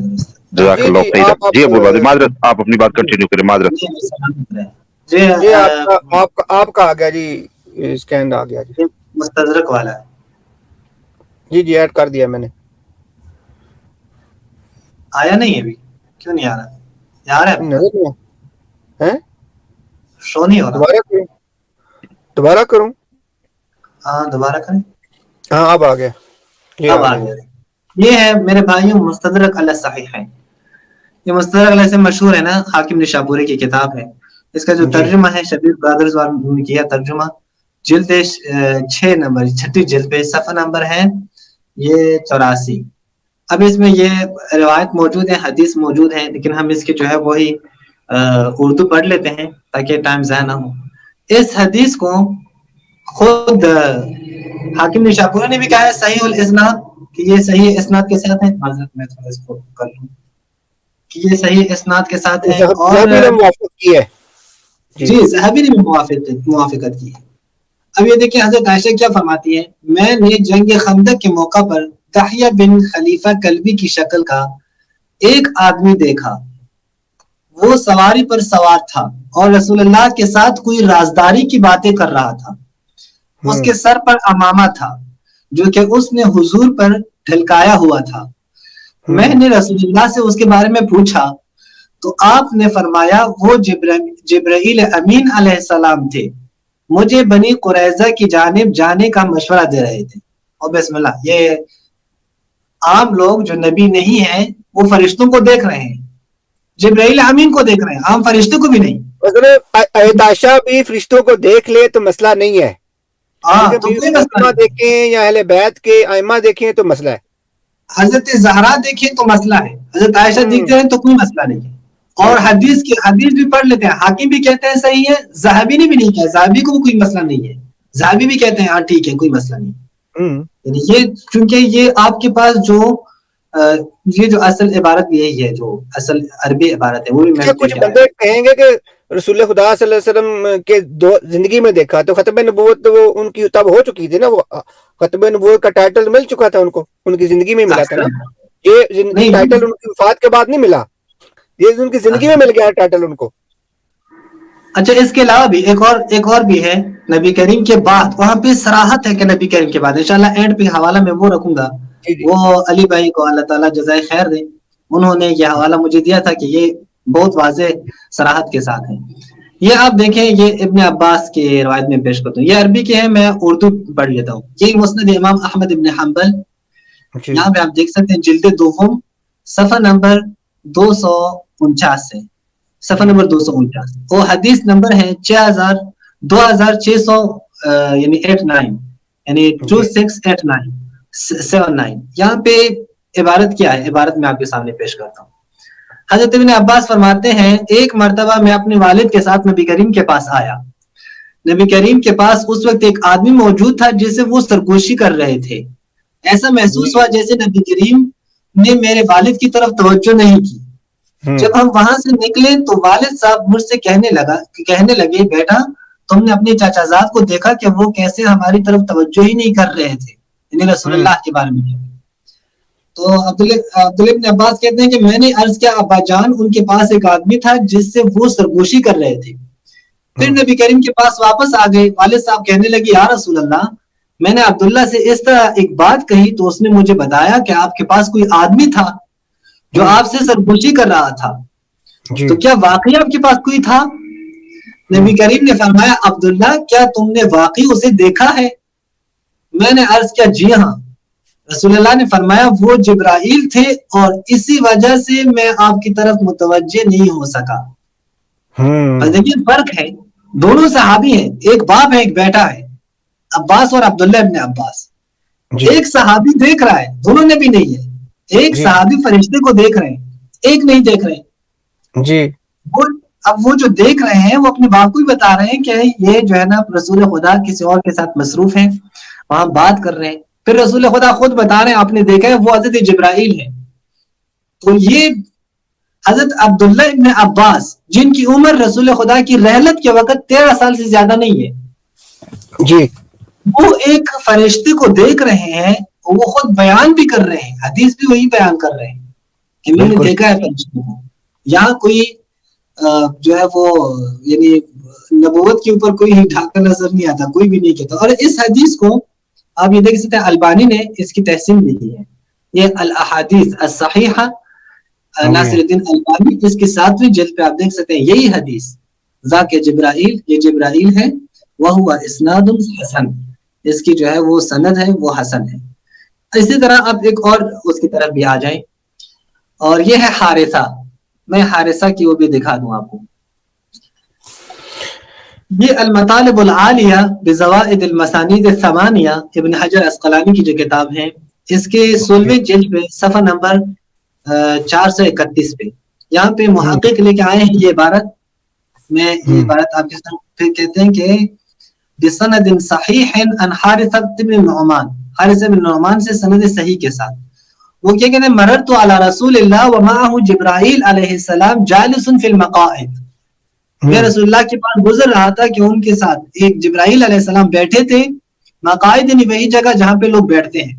جزاک اللہ خیر. جی ابو عماد معذرت آپ اپنی بات کنٹینیو کریں. معذرت. جی آپ کا آ گیا جی، اسکین آ گیا جی، مستدرک والا ہے. جی ایڈ کر دیا میں نے. آیا نہیں ابھی؟ کیوں نہیں آ رہا؟ یار ہے شو نہیں ہو رہا. دوبارہ کروں؟ ہاں دوبارہ کریں. ہاں اب آ گیا. اب آ گیا. یہ ہے میرے بھائیوں مستدرک علی الصحیحین. یہ مستدرک علی سے مشہور ہے نا، حاکم نشابوری کی کتاب ہے. اس کا جو ترجمہ ہے شبیر برادرز والوں نے کیا ترجمہ، جلد 6 نمبر 6 جلد پہ صفحہ نمبر ہے یہ 84. اب اس میں یہ روایت موجود ہے، حدیث موجود ہے، لیکن ہم اس کے جو ہے وہی اردو پڑھ لیتے ہیں تاکہ ٹائم ضائع نہ ہو. اس حدیث کو خود حاکم نشابوری نے بھی کہا ہے صحیح الاسناد، کہ یہ صحیح اسناد کے ساتھ ہے. معذرت میں تھوڑا اس کو کر لوں کہ یہ صحیح اسناد کے ساتھ ہے. اور جی صحابی نے بھی موافقت کی ہے. اب یہ دیکھیں حضرت عائشہ کیا فرماتی ہے، میں نے جنگ خندق کے موقع پر دحیہ بن خلیفہ کلبی کی شکل کا ایک آدمی دیکھا. وہ سواری پر سوار تھا اور رسول اللہ کے ساتھ کوئی رازداری کی باتیں کر رہا تھا. اس کے سر پر عمامہ تھا جو کہ اس نے حضور پر ڈھلکایا ہوا تھا. میں نے رسول اللہ سے اس کے بارے میں پوچھا تو آپ نے فرمایا وہ جبرائیل امین علیہ السلام تھے، مجھے بنی قریظہ کی جانب جانے کا مشورہ دے رہے تھے. اور بسم اللہ، یہ عام لوگ جو نبی نہیں ہیں وہ فرشتوں کو دیکھ رہے ہیں، جبرائیل امین کو دیکھ رہے ہیں، عام فرشتوں کو بھی نہیں. عائشہ بھی فرشتوں کو دیکھ لے تو مسئلہ نہیں ہے. دیکھیں یا اہل بیت کے ائمہ دیکھیں تو مسئلہ ہے. حضرت زہرا دیکھیں تو مسئلہ ہے، حضرت عائشہ دیکھتے ہیں تو کوئی مسئلہ نہیں ہے. اور حدیث بھی پڑھ لیتے ہیں، حاکم بھی کہتے ہیں صحیح ہے، زاہبی نے بھی نہیں کہا، زاہبی کو کوئی مسئلہ نہیں ہے، زاہبی بھی کہتے ہیں ہاں ٹھیک ہے کوئی مسئلہ نہیں. یعنی یہ چونکہ یہ آپ کے پاس جو یہ جو اصل عبارت بھی یہی ہے، جو اصل عربی عبارت ہے وہ بھی میں کچھ بندے کہیں گے کہ رسول خدا صلی اللہ علیہ وسلم کے زندگی میں دیکھا تو ختم نبوت وہ ان کی تب ہو چکی تھی نا، وہ ختم نبوت کا ٹائٹل مل چکا تھا ان کو، ان کی زندگی میں ملا تھا نا، یہ ٹائٹل ان کی وفات کے بعد نہیں ملا، یہ ان کی زندگی میں مل گیا ہے ٹائٹل ان کو۔ اچھا اس کے علاوہ بھی ایک اور بھی ہے نبی کریم کے بعد، وہاں پہ صراحت ہے کہ نبی کریم کے بعد، انشاءاللہ اینڈ پہ حوالہ میں وہ رکھوں گا، وہ علی بھائی کو اللہ تعالیٰ جزائے خیر دے، انہوں نے یہ حوالہ مجھے دیا تھا کہ یہ بہت واضح صراحت کے ساتھ ہے۔ یہ آپ دیکھیں، یہ ابن عباس کی روایت میں پیش کرتا ہوں، یہ عربی کے ہیں، میں اردو پڑھ لیتا ہوں۔ یہ مسند امام احمد ابن حنبل، یہاں پہ آپ دیکھ سکتے ہیں جلد دوم صفحہ نمبر 249 سے صفحہ نمبر 249، وہ حدیث نمبر ہے 2600 یعنی 89 یعنی 268979۔ یہاں پہ عبارت کیا ہے؟ عبارت میں آپ کے سامنے پیش کرتا ہوں۔ حضرت ابن عباس فرماتے ہیں، ایک مرتبہ میں اپنے والد کے ساتھ نبی کریم کے پاس آیا، نبی کریم کے پاس اس وقت ایک آدمی موجود تھا جسے وہ سرگوشی کر رہے تھے، ایسا محسوس ہوا جیسے نبی کریم نے میرے والد کی طرف توجہ نہیں کی۔ جب ہم وہاں سے نکلے تو والد صاحب مجھ سے کہنے لگے، بیٹا تم نے اپنے چاچا زاد کو دیکھا کہ وہ کیسے ہماری طرف توجہ ہی نہیں کر رہے تھے، یعنی رسول اللہ کے بارے میں۔ تو عبداللہ ابن عباس کہتے ہیں کہ میں نے عرض کیا، ابا جان ان کے پاس ایک آدمی تھا جس سے وہ سرگوشی کر رہے تھے۔ پھر نبی کریم کے پاس واپس آ گئے، والد صاحب کہنے لگے، یا رسول اللہ میں نے عبداللہ سے اس طرح ایک بات کہی تو اس نے مجھے بتایا کہ آپ کے پاس کوئی آدمی تھا جو آپ سے سرگوشی کر رہا تھا، تو کیا واقعی آپ کے پاس کوئی تھا؟ نبی کریم نے فرمایا، عبداللہ کیا تم نے واقعی اسے دیکھا ہے؟ میں نے عرض کیا، جی ہاں۔ رسول اللہ نے فرمایا، وہ جبرائیل تھے اور اسی وجہ سے میں آپ کی طرف متوجہ نہیں ہو سکا۔ دیکھیے فرق ہے، دونوں صحابی ہیں، ایک باپ ہے ایک بیٹا ہے، عباس اور عبداللہ ابن عباس۔ ایک صحابی دیکھ رہا ہے، دونوں نے بھی نہیں ہے، ایک صحابی فرشتے کو دیکھ رہے ہیں، ایک نہیں دیکھ رہے جی۔ اب وہ جو دیکھ رہے ہیں وہ اپنے باپ کو ہی بتا رہے ہیں کہ یہ جو ہے نا رسول خدا کسی اور کے ساتھ مصروف ہیں، وہاں بات کر رہے ہیں۔ پھر رسول خدا خود بتا رہے ہیں، آپ نے دیکھا ہے وہ حضرت جبرائیل ہے۔ تو یہ حضرت عبداللہ ابن عباس جن کی عمر رسول خدا کی رحلت کے وقت 13 سال سے زیادہ نہیں ہے جی، وہ ایک فرشتے کو دیکھ رہے ہیں، وہ خود بیان بھی کر رہے ہیں، حدیث بھی وہی بیان کر رہے ہیں کہ میں نے دیکھا ہے فرشتے کو۔ یہاں کوئی جو ہے وہ یعنی نبوت کے اوپر کوئی ڈھاکہ نظر نہیں آتا، کوئی بھی نہیں کہتا۔ اور اس حدیث کو آپ یہ دیکھ سکتے ہیں، البانی نے اس کی تحسین بھی کی ہے، یہ الاحادیث الصحیحہ ناصر الدین البانی اس کی 7ویں جلد پہ آپ دیکھ سکتے ہیں، یہی حدیث ذاک جبرائیل، یہ جبرائیل ہے، وہو اسناد حسن، اس کی جو ہے وہ سند ہے وہ حسن ہے۔ اسی طرح آپ ایک اور اس کی طرف بھی آ جائیں، اور یہ ہے حارثہ، میں حارثہ کی وہ بھی دکھا دوں آپ کو۔ یہ المطالب العالیہ بزوائد المسانید الثمانیہ ابن حجر عسقلانی کی جو کتاب ہے، اس کے 16ویں جلد پہ صفحہ نمبر 431 پہ یہاں پہ محقق لے کے آئے ہیں یہ عبارت، میں یہ عبارت آپ کے ساتھ کہتے ہیں کہ بسند صحیح عن حارثہ بن نعمان، حارثہ بن نعمان سے سند صحیح کے ساتھ، وہ کیا کہتے ہیں، مررت علی رسول اللہ ومعہ جبرائیل علیہ السلام جالس فی المقاعد، میں رسول اللہ کے پاس گزر رہا تھا کہ ان کے ساتھ ایک جبرائیل علیہ السلام بیٹھے تھے، مقاعد یعنی وہی جگہ جہاں پہ لوگ بیٹھتے ہیں۔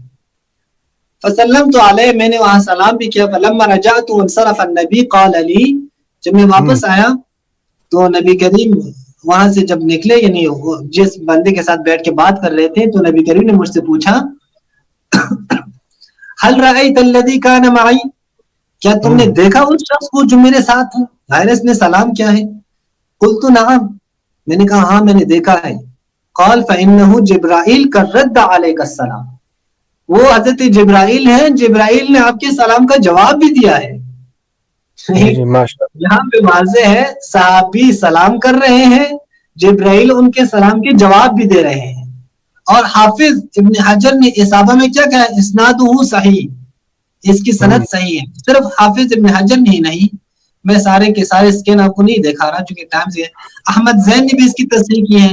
فسلمت علیہ، میں نے وہاں سلام بھی کیا۔ فلما رجعت وانصرف النبی قال لی، جب میں واپس آیا تو نبی کریم وہاں سے جب نکلے، یعنی جس بندے کے ساتھ بیٹھ کے بات کر رہے تھے، تو نبی کریم نے مجھ سے پوچھا، هل رأيت الذي كان معي، کیا تم نے دیکھا اس شخص کو جو میرے ساتھ ہے؟ حارث نے سلام کیا ہے، قلت نعم، میں نے کہا ہاں میں نے دیکھا ہے۔ قال فإنه جبرائیل کا رد علیک السلام، وہ حضرت جبرائیل ہیں، جبرائیل نے آپ کے سلام کا جواب بھی دیا ہے۔ یہاں پہ واضح ہے صحابی سلام کر رہے ہیں، جبرائیل ان کے سلام کے جواب بھی دے رہے ہیں۔ اور حافظ ابن حجر نے اصابہ میں کیا کہا، اسنادہ صحیح، اس کی سند صحیح ہے۔ صرف حافظ ابن حجر نہیں، میں سارے کے سارے اسکین آپ کو نہیں دکھا رہا چونکہ ٹائم سے ہے، احمد زین نے بھی اس کی تصحیح کی ہے،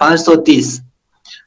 530,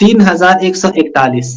3141,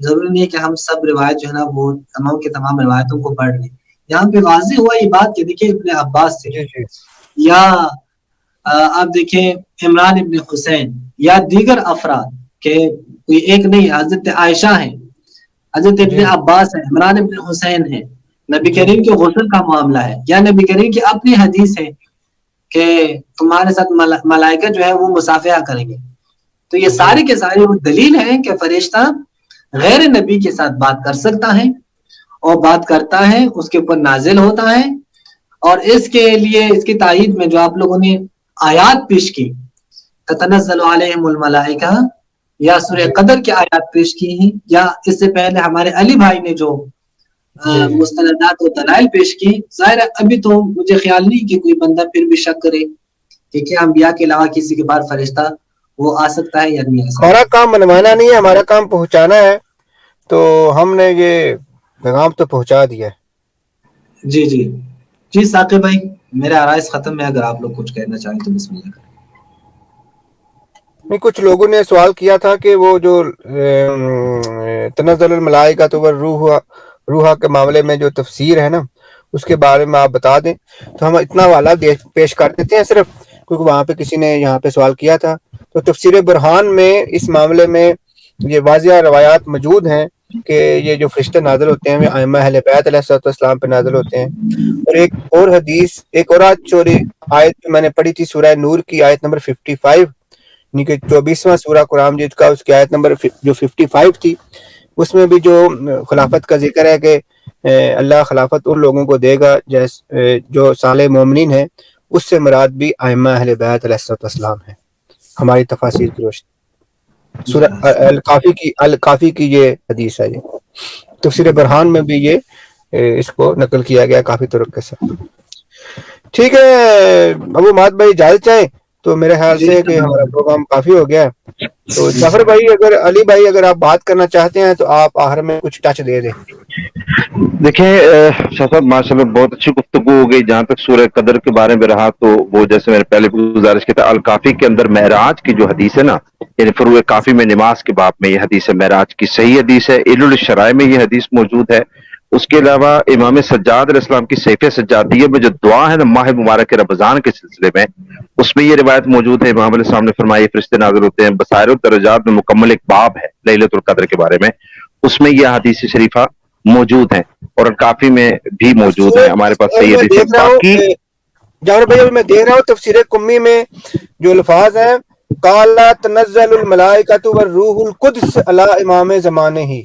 ضروری نہیں ہے کہ ہم سب روایت جو ہے نا وہ تمام کے تمام روایتوں کو پڑھ لیں. یہاں پہ واضح ہوا یہ بات کہ دیکھیں ابن عباس سے یا آپ دیکھیں عمران ابن حسین یا دیگر افراد کہ کوئی ایک نہیں، حضرت عائشہ ہیں، حضرت ابن عباس ہیں، عمران ابن حسین ہیں، نبی کریم کے غسل کا معاملہ ہے، یا نبی کریم کی اپنی حدیث ہے کہ تمہارے ساتھ ملائکہ جو ہے وہ مصافحہ کریں گے. تو یہ ساری کے ساری وہ دلیل ہے کہ فرشتہ غیر نبی کے ساتھ بات کر سکتا ہے اور بات کرتا ہے، اس کے اوپر نازل ہوتا ہے. اور اس کے لیے اس کی تائید میں جو آپ لوگوں نے آیات پیش کی، تتنزل علیہم الملائکہ یا سورہ قدر کی آیات پیش کی ہیں، یا اس سے پہلے ہمارے علی بھائی نے جو مستندات و دلائل پیش کی، ظاہر ہے ابھی تو مجھے خیال نہیں کہ کوئی بندہ پھر بھی شک کرے کہ کیا انبیاء کے علاوہ کسی کے بعد فرشتہ وہ آ سکتا ہے یا نہیں آ سکتا. ہمارا کام منوانا نہیں ہے، ہمارا کام پہنچانا ہے، تو ہم نے یہ پیغام تو پہنچا دیا ہے. جی جی جی ثاقب بھائی، میرے آرائز ختم ہے، اگر آپ لوگ کچھ کہنا چاہیں تو بسم اللہ کریں. نہیں، کچھ لوگوں نے سوال کیا تھا کہ وہ جو تنزل الملائکۃ والروح کے معاملے میں جو تفسیر ہے نا، اس کے بارے میں آپ بتا دیں تو ہم اتنا والا پیش کر دیتے ہیں صرف، کیونکہ وہاں پہ کسی نے یہاں پہ سوال کیا تھا. تو تفسیر برہان میں اس معاملے میں یہ واضح روایات موجود ہیں کہ یہ جو فرشتے نازل ہوتے ہیں ائمہ اہل بیت علیہ السلام پہ نازل ہوتے ہیں. اور ایک اور حدیث، ایک اور آیت میں نے پڑھی تھی سورہ نور کی آیت نمبر 55، یعنی کہ 24واں سورہ قرآن جس کا، اس کی آیت نمبر جو 55 تھی، اس میں بھی جو خلافت کا ذکر ہے کہ اللہ خلافت ان لوگوں کو دے گا جو صالح مومنین ہیں، اس سے مراد بھی ائمہ اہل بیت علیہ السلام ہیں ہماری تفاسیر کی روشنی. سورہ الکافی کی یہ حدیث ہے. یہ تفسیر برہان میں بھی یہ اس کو نقل کیا گیا کافی طرق کے ساتھ. ٹھیک ہے ابو ماد بھائی، اجازت چاہیں تو میرے خیال سے کہ ہمارا پروگرام کافی ہو گیا ہے. تو جعفر بھائی، علی بھائی اگر آپ بات کرنا چاہتے ہیں تو آپ آخر میں کچھ ٹچ دے دیں. دیکھیں شاہ صاحب، ماشاء اللہ بہت اچھی گفتگو ہو گئی. جہاں تک سورہ قدر کے بارے میں رہا تو وہ جیسے میں نے پہلے بھی گزارش کی تھا، الکافی کے اندر معراج کی جو حدیث ہے نا، یعنی فروع کافی میں نماز کے باب میں یہ حدیث ہے، معراج کی صحیح حدیث ہے. علل الشرائع میں یہ حدیث موجود ہے. اس کے علاوہ امام سجاد علیہ السلام کی سیف سجادیہ میں جو دعا ہے نا ماہ مبارک رمضان کے سلسلے میں، اس میں یہ روایت موجود ہے. امام علیہ السلام نے فرمایا فرشتے نازل ہوتے ہیں. بصائر الدرجات میں مکمل ایک باب ہے لیلۃ القدر کے بارے میں، اس میں یہ حدیث شریفہ موجود ہیں، اور کافی میں بھی موجود ہیں. ہمارے پاس صحیح حدیث ہے. باقی جعفر بھائی، میں دیکھ رہا ہوں تفسیر قمی میں جو الفاظ ہیں، قال تنزل الملائکۃ والروح القدس علی امام زمانے ہی.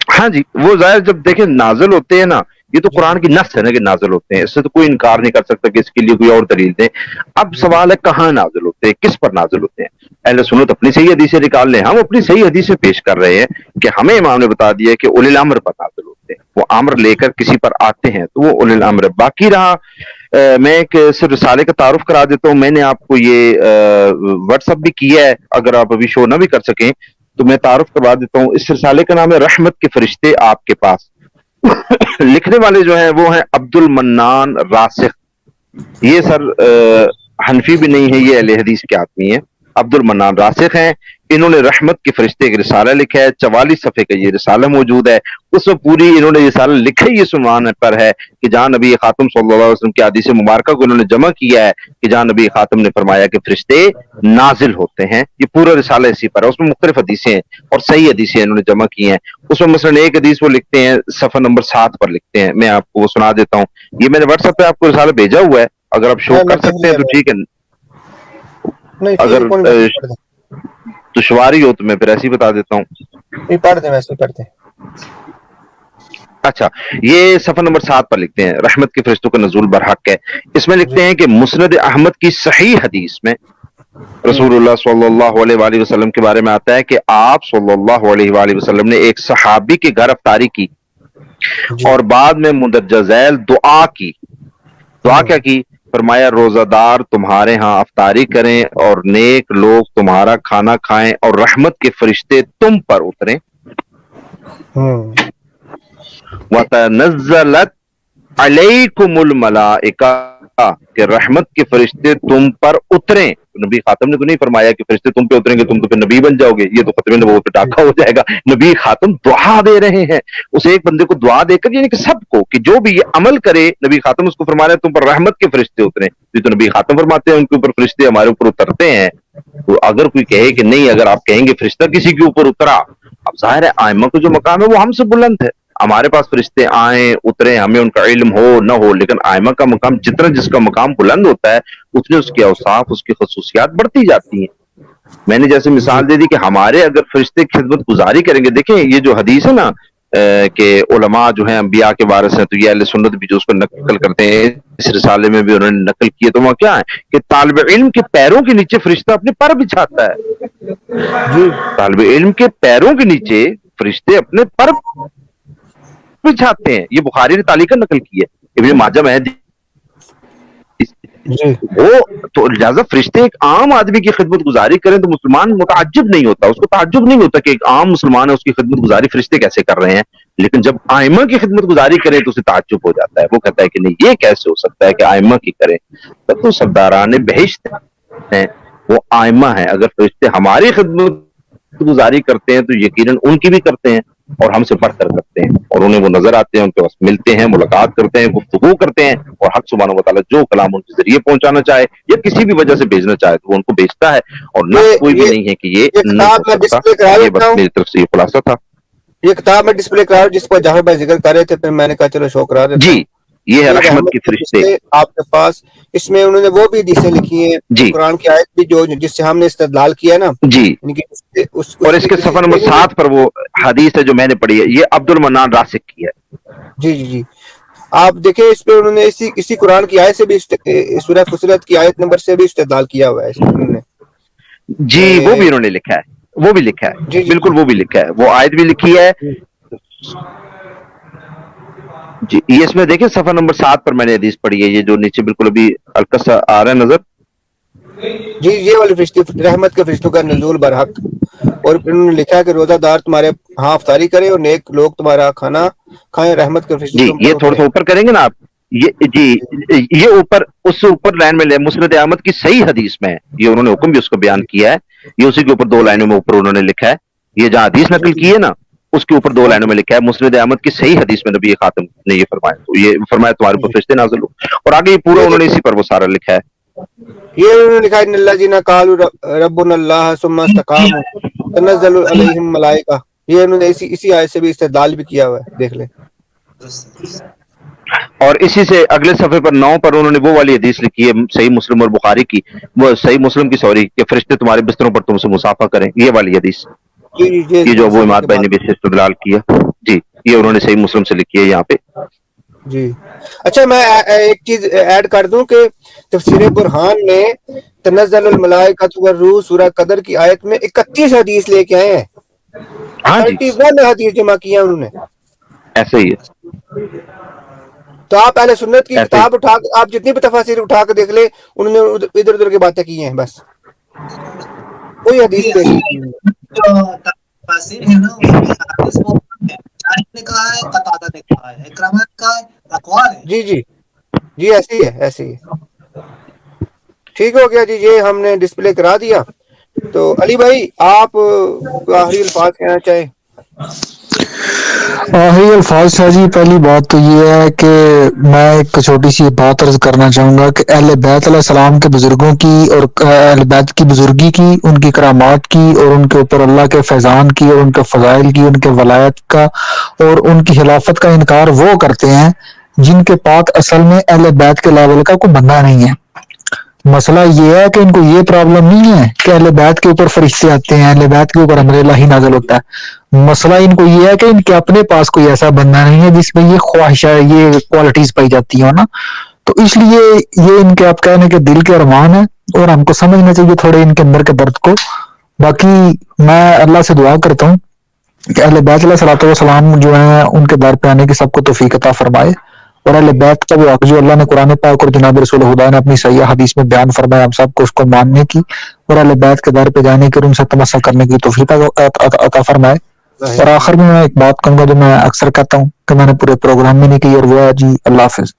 ہاں جی، وہ ظاہر جب دیکھیں نازل ہوتے ہیں نا، یہ تو قرآن کی نص ہے نا کہ نازل ہوتے ہیں، اس سے تو کوئی انکار نہیں کر سکتا کہ اس کے لیے کوئی اور دلیل دیں. اب سوال ہے کہاں نازل ہوتے ہیں، کس پر نازل ہوتے ہیں. اہل سنت اپنی صحیح حدیثیں نکال لیں، ہم اپنی صحیح حدیثیں پیش کر رہے ہیں کہ ہمیں امام نے بتا دیا کہ اولی الامر پر نازل ہوتے ہیں. وہ امر لے کر کسی پر آتے ہیں تو وہ اولی الامر ہے. باقی رہا میں ایک صرف رسالے کا تعارف کرا دیتا ہوں. میں نے آپ کو یہ واٹس ایپ بھی کیا ہے، اگر آپ ابھی شو نہ بھی کر سکیں تو میں تعارف کروا دیتا ہوں. اس رسالے کا نام ہے رحمت کے فرشتے آپ کے پاس. لکھنے والے جو ہیں وہ ہیں عبد المنان راسخ. یہ سر حنفی بھی نہیں ہے، یہ اہل حدیث کے آدمی ہیں. عبد المنان راسخ ہیں. انہوں نے رحمت کے فرشتے ایک رسالہ لکھا ہے، 44 صفحے کا یہ رسالہ موجود ہے. اس میں پوری انہوں نے رسالہ لکھا ہی اس عنوان پر ہے کہ جہاں نبی خاتم صلی اللہ علیہ وسلم کی حدیث مبارکہ کو انہوں نے جمع کیا ہے کہ جہاں نبی خاتم نے فرمایا کہ فرشتے نازل ہوتے ہیں. یہ پورا رسالہ اسی پر ہے. اس میں مختلف حدیثیں ہیں اور صحیح حدیثیں انہوں نے جمع کی ہیں. اس میں مثلا ایک حدیث وہ لکھتے ہیں صفحہ نمبر 7 پر لکھتے ہیں. میں آپ کو وہ سنا دیتا ہوں. یہ میں نے واٹس ایپ پہ آپ کو رسالہ بھیجا ہوا ہے، اگر آپ شو کر سکتے ہیں تو ٹھیک ہے، اگر دشواری ہو تو میں پھر ایسے ہی بتا دیتا ہوں. نہیں پڑھتے، ویسے پڑھتے. اچھا، یہ صفحہ نمبر 7 پر لکھتے ہیں رحمت کے فرشتوں کا نزول برحق ہے. اس میں لکھتے ہیں کہ مسند احمد کی صحیح حدیث میں رسول اللہ صلی اللہ علیہ وآلہ وسلم کے بارے میں آتا ہے کہ آپ صلی اللہ علیہ وآلہ وسلم نے ایک صحابی کے گھر افطاری کی اور بعد میں مندرجہ ذیل دعا کی. دعا کیا کی؟ فرمایا روزہ دار تمہارے ہاں افطاری کریں اور نیک لوگ تمہارا کھانا کھائیں اور رحمت کے فرشتے تم پر اتریں. وَتَنَزَّلَتْ عَلَيْكُمُ الْمَلَائِكَةُ کہ رحمت کے فرشتے تم پر اتریں، نبی خاتم نے تو نہیں فرمایا کہ فرشتے تم پہ اتریں گے تم تو پھر نبی بن جاؤ گے، یہ تو ختم نبوت پہ ٹاکا ہو جائے گا. نبی خاتم دعا دے رہے ہیں اس ایک بندے کو، دعا دے کر یعنی کہ سب کو، کہ جو بھی یہ عمل کرے نبی خاتم اس کو فرما رہے ہیں تم پر رحمت کے فرشتے اتریں. یہ تو نبی خاتم فرماتے ہیں ان کے اوپر فرشتے ہمارے اوپر اترتے ہیں. تو اگر کوئی کہے کہ نہیں، اگر آپ کہیں گے فرشتہ کسی کے اوپر اترا، اب ظاہر ہے ائمہ کا جو مقام ہے وہ ہم سے بلند ہے. ہمارے پاس فرشتے آئیں اتریں ہمیں ان کا علم ہو نہ ہو، لیکن ائمہ کا مقام جتنا جس کا مقام بلند ہوتا ہے اتنے اس کے اوصاف اس کی خصوصیات بڑھتی جاتی ہیں. میں نے جیسے مثال دے دی کہ ہمارے اگر فرشتے خدمت گزاری کریں گے، دیکھیں یہ جو حدیث ہے نا کہ علماء جو ہیں انبیاء کے وارث ہیں، تو یہ اہل سنت بھی جو اس کو نقل کرتے ہیں، اس رسالے میں بھی انہوں نے نقل کیے، تو وہ کیا ہے کہ طالب علم کے پیروں کے نیچے فرشتہ اپنے پر بچھاتا ہے. طالب علم کے پیروں کے نیچے فرشتے اپنے پر بچھاتے ہیں. یہ بخاری نے تعلیقاً نقل کی ہے، ابن ماجہ میں ہے. وہ تو لہٰذا فرشتے ایک عام آدمی کی خدمت گزاری کریں تو مسلمان متعجب نہیں ہوتا، اس کو تعجب نہیں ہوتا کہ ایک عام مسلمان ہے اس کی خدمت گزاری فرشتے کیسے کر رہے ہیں. لیکن جب ائمہ کی خدمت گزاری کریں تو اسے تعجب ہو جاتا ہے، وہ کہتا ہے کہ نہیں یہ کیسے ہو سکتا ہے کہ ائمہ کی کریں. تب تو سرداران بہشت ہیں وہ ائمہ ہیں. اگر فرشتے ہماری خدمت گزاری کرتے ہیں تو یقیناً ان کی بھی کرتے ہیں اور ہم سے بڑھ کر کرتے ہیں، اور انہیں وہ نظر آتے ہیں، ان کے پاس ملتے ہیں، ملاقات کرتے ہیں، گفتگو کرتے ہیں، اور حق سبحانہ و تعالیٰ جو کلام ان کے ذریعے پہنچانا چاہے یا کسی بھی وجہ سے بھیجنا چاہے تو وہ ان کو بھیجتا ہے. اور نہ کوئی بھی نہیں ہے کہ یہ نہیں ہو سکتا. یہ بس میری طرف سے یہ خلاصہ تھا. یہ کتاب میں ڈسپلے کرا رہا جس پر جہاں بھائی ذکر کر رہے تھے، پھر میں نے کہا چلو شو کرا دیتا ہوں. جی یہ ہے رحمت کے فرشتے آپ کے پاس. اس میں انہوں نے وہ بھی حدیثیں لکھی ہیں، جی قرآن کی آیت بھی جو جس سے ہم نے استدلال کیا نا، جی. اور اس کے اس صفحہ نمبر 7 پر وہ حدیث ہے جو میں نے پڑھی ہے، یہ عبد المنان راسک کی ہے. جی جی جی آپ دیکھیں اس پہ انہوں نے اسی قرآن کی آیت سے بھی سورہ فصلت کی آیت نمبر سے بھی استدلال کیا ہوا ہے اس میں انہوں نے. جی وہ بھی انہوں نے لکھا ہے، وہ بھی لکھا ہے. جی جی بالکل وہ بھی لکھا ہے، وہ آیت بھی لکھی ہے. جی یہ اس میں دیکھیں صفحہ نمبر 7 پر میں نے حدیث پڑھی ہے، یہ جو نیچے بالکل ابھی ہلکا سا آ رہا ہے نظر. جی یہ والے فرشتے رحمت کے فرشتوں کا نزول برحق. اور پھر انہوں نے لکھا ہے کہ روزہ دار تمہارے ہاں افطاری کرے اور نیک لوگ تمہارا کھانا کھائیں، رحمت کے فرشتے جی تم پر یہ تھوڑا سا اوپر کریں گے نا آپ، یہ جی یہ اوپر اس سے اوپر لائن میں لے مسند احمد کی صحیح حدیث میں ہے، یہ انہوں نے حکم بھی اس کو بیان کیا ہے. یہ اسی کے اوپر 2 لائنوں میں اوپر انہوں نے لکھا ہے، یہ جہاں حدیث نقل کی ہے نا اس کے اوپر 2 لائنوں میں لکھا ہے مسند احمد کی صحیح حدیث میں نبی خاتم نے یہ فرمایا، تو یہ فرمایا تمہارے اوپر فرشتے نازل ہو. اور آگے یہ پورا انہوں نے اسی پر وہ سارا لکھا ہے. یہ انہوں نے لکھا ہے ان الذین قالوا ربنا اللہ ثم استقاموا تنزل علیہم ملائکہ. یہ انہوں نے اسی آیت سے بھی استدلال بھی کیا ہوا ہے، دیکھ لیں. اور اسی سے اگلے صفحے پر 9 پر انہوں نے وہ والی حدیث لکھی ہے صحیح مسلم اور بخاری کی، وہ صحیح مسلم کی سوری کہ فرشتے تمہارے بستروں پر تم سے مصافحہ کریں، یہ والی حدیث یہ جو ابو عماد بھائی نے بھی استدلال کیا. جی یہ انہوں نے صحیح مسلم سے لکھی ہے یہاں پہ. جی اچھا میں ایک چیز ایڈ کر دوں کہ تفسیر برہان میں تنزل الملائکۃ والروح سورہ قدر کی آیت میں 31 حدیث لے کے آئے ہیں. ہاں جی 31 حدیث جمع کیا انہوں نے. ایسے ہی ہے. تو آپ اہل سنت کی کتاب اٹھا کے آپ جتنی بھی تفاسیر اٹھا کے دیکھ لیں، انہوں نے ادھر ادھر کی باتیں کی ہیں، بس کوئی حدیث پیش نہیں کی. تفاسیر ہے نا اس میں حدیث وہ مجاہد نے کہا ہے، قتادہ نے کہا ہے، اکرمہ نے کہا ہے، اقوال ہے. جی جی جی ایسے ہی ہے، ایسے ہی ہے. ٹھیک ہو گیا جی، یہ ہم نے ڈسپلے کرا دیا. تو علی بھائی آپ آخری الفاظ کہنا چاہیں؟ آخری الفاظ ہے جی، پہلی بات تو یہ ہے کہ میں ایک چھوٹی سی بات عرض کرنا چاہوں گا کہ اہل بیت علیہ السلام کے بزرگوں کی اور اہل بیت کی بزرگی کی، ان کی کرامات کی اور ان کے اوپر اللہ کے فیضان کی اور ان کے فضائل کی، ان کے ولایت کا اور ان کی خلافت کا انکار وہ کرتے ہیں جن کے پاس اصل میں اہل بیت کے لیول کا کوئی بندہ نہیں ہے. مسئلہ یہ ہے کہ ان کو یہ پرابلم نہیں ہے کہ اہل بیت کے اوپر فرشتے آتے ہیں، اہل بیت کے اوپر امر الہی نازل ہوتا ہے. مسئلہ ان کو یہ ہے کہ ان کے اپنے پاس کوئی ایسا بندہ نہیں ہے جس میں یہ خواہشہ یہ کوالٹیز پائی جاتی ہیں نا. تو اس لیے یہ ان کے آپ کہنے کے دل کے ارمان ہے اور ہم کو سمجھنا چاہیے تھوڑے ان کے اندر کے درد کو. باقی میں اللہ سے دعا کرتا ہوں کہ اہل بیت علیہ الصلوۃ والسلام جو ہیں ان کے در پہ آنے کی سب کو توفیق عطا فرمائے، اور اہل بیت کا وہ حق جو اللہ نے قرآن پاک اور جناب رسول خدا نے اپنی صحیح حدیث میں بیان فرمایا، ہم سب کو اس کو ماننے کی اور اہل بیت کے در پہ جانے کی اور ان سے تمسک کرنے کی توفیق عطا فرمائے. اور آخر میں ایک بات کہوں گا جو میں اکثر کہتا ہوں کہ میں نے پورے پروگرام میں نہیں کی، اور وہ ہے جی اللہ حافظ.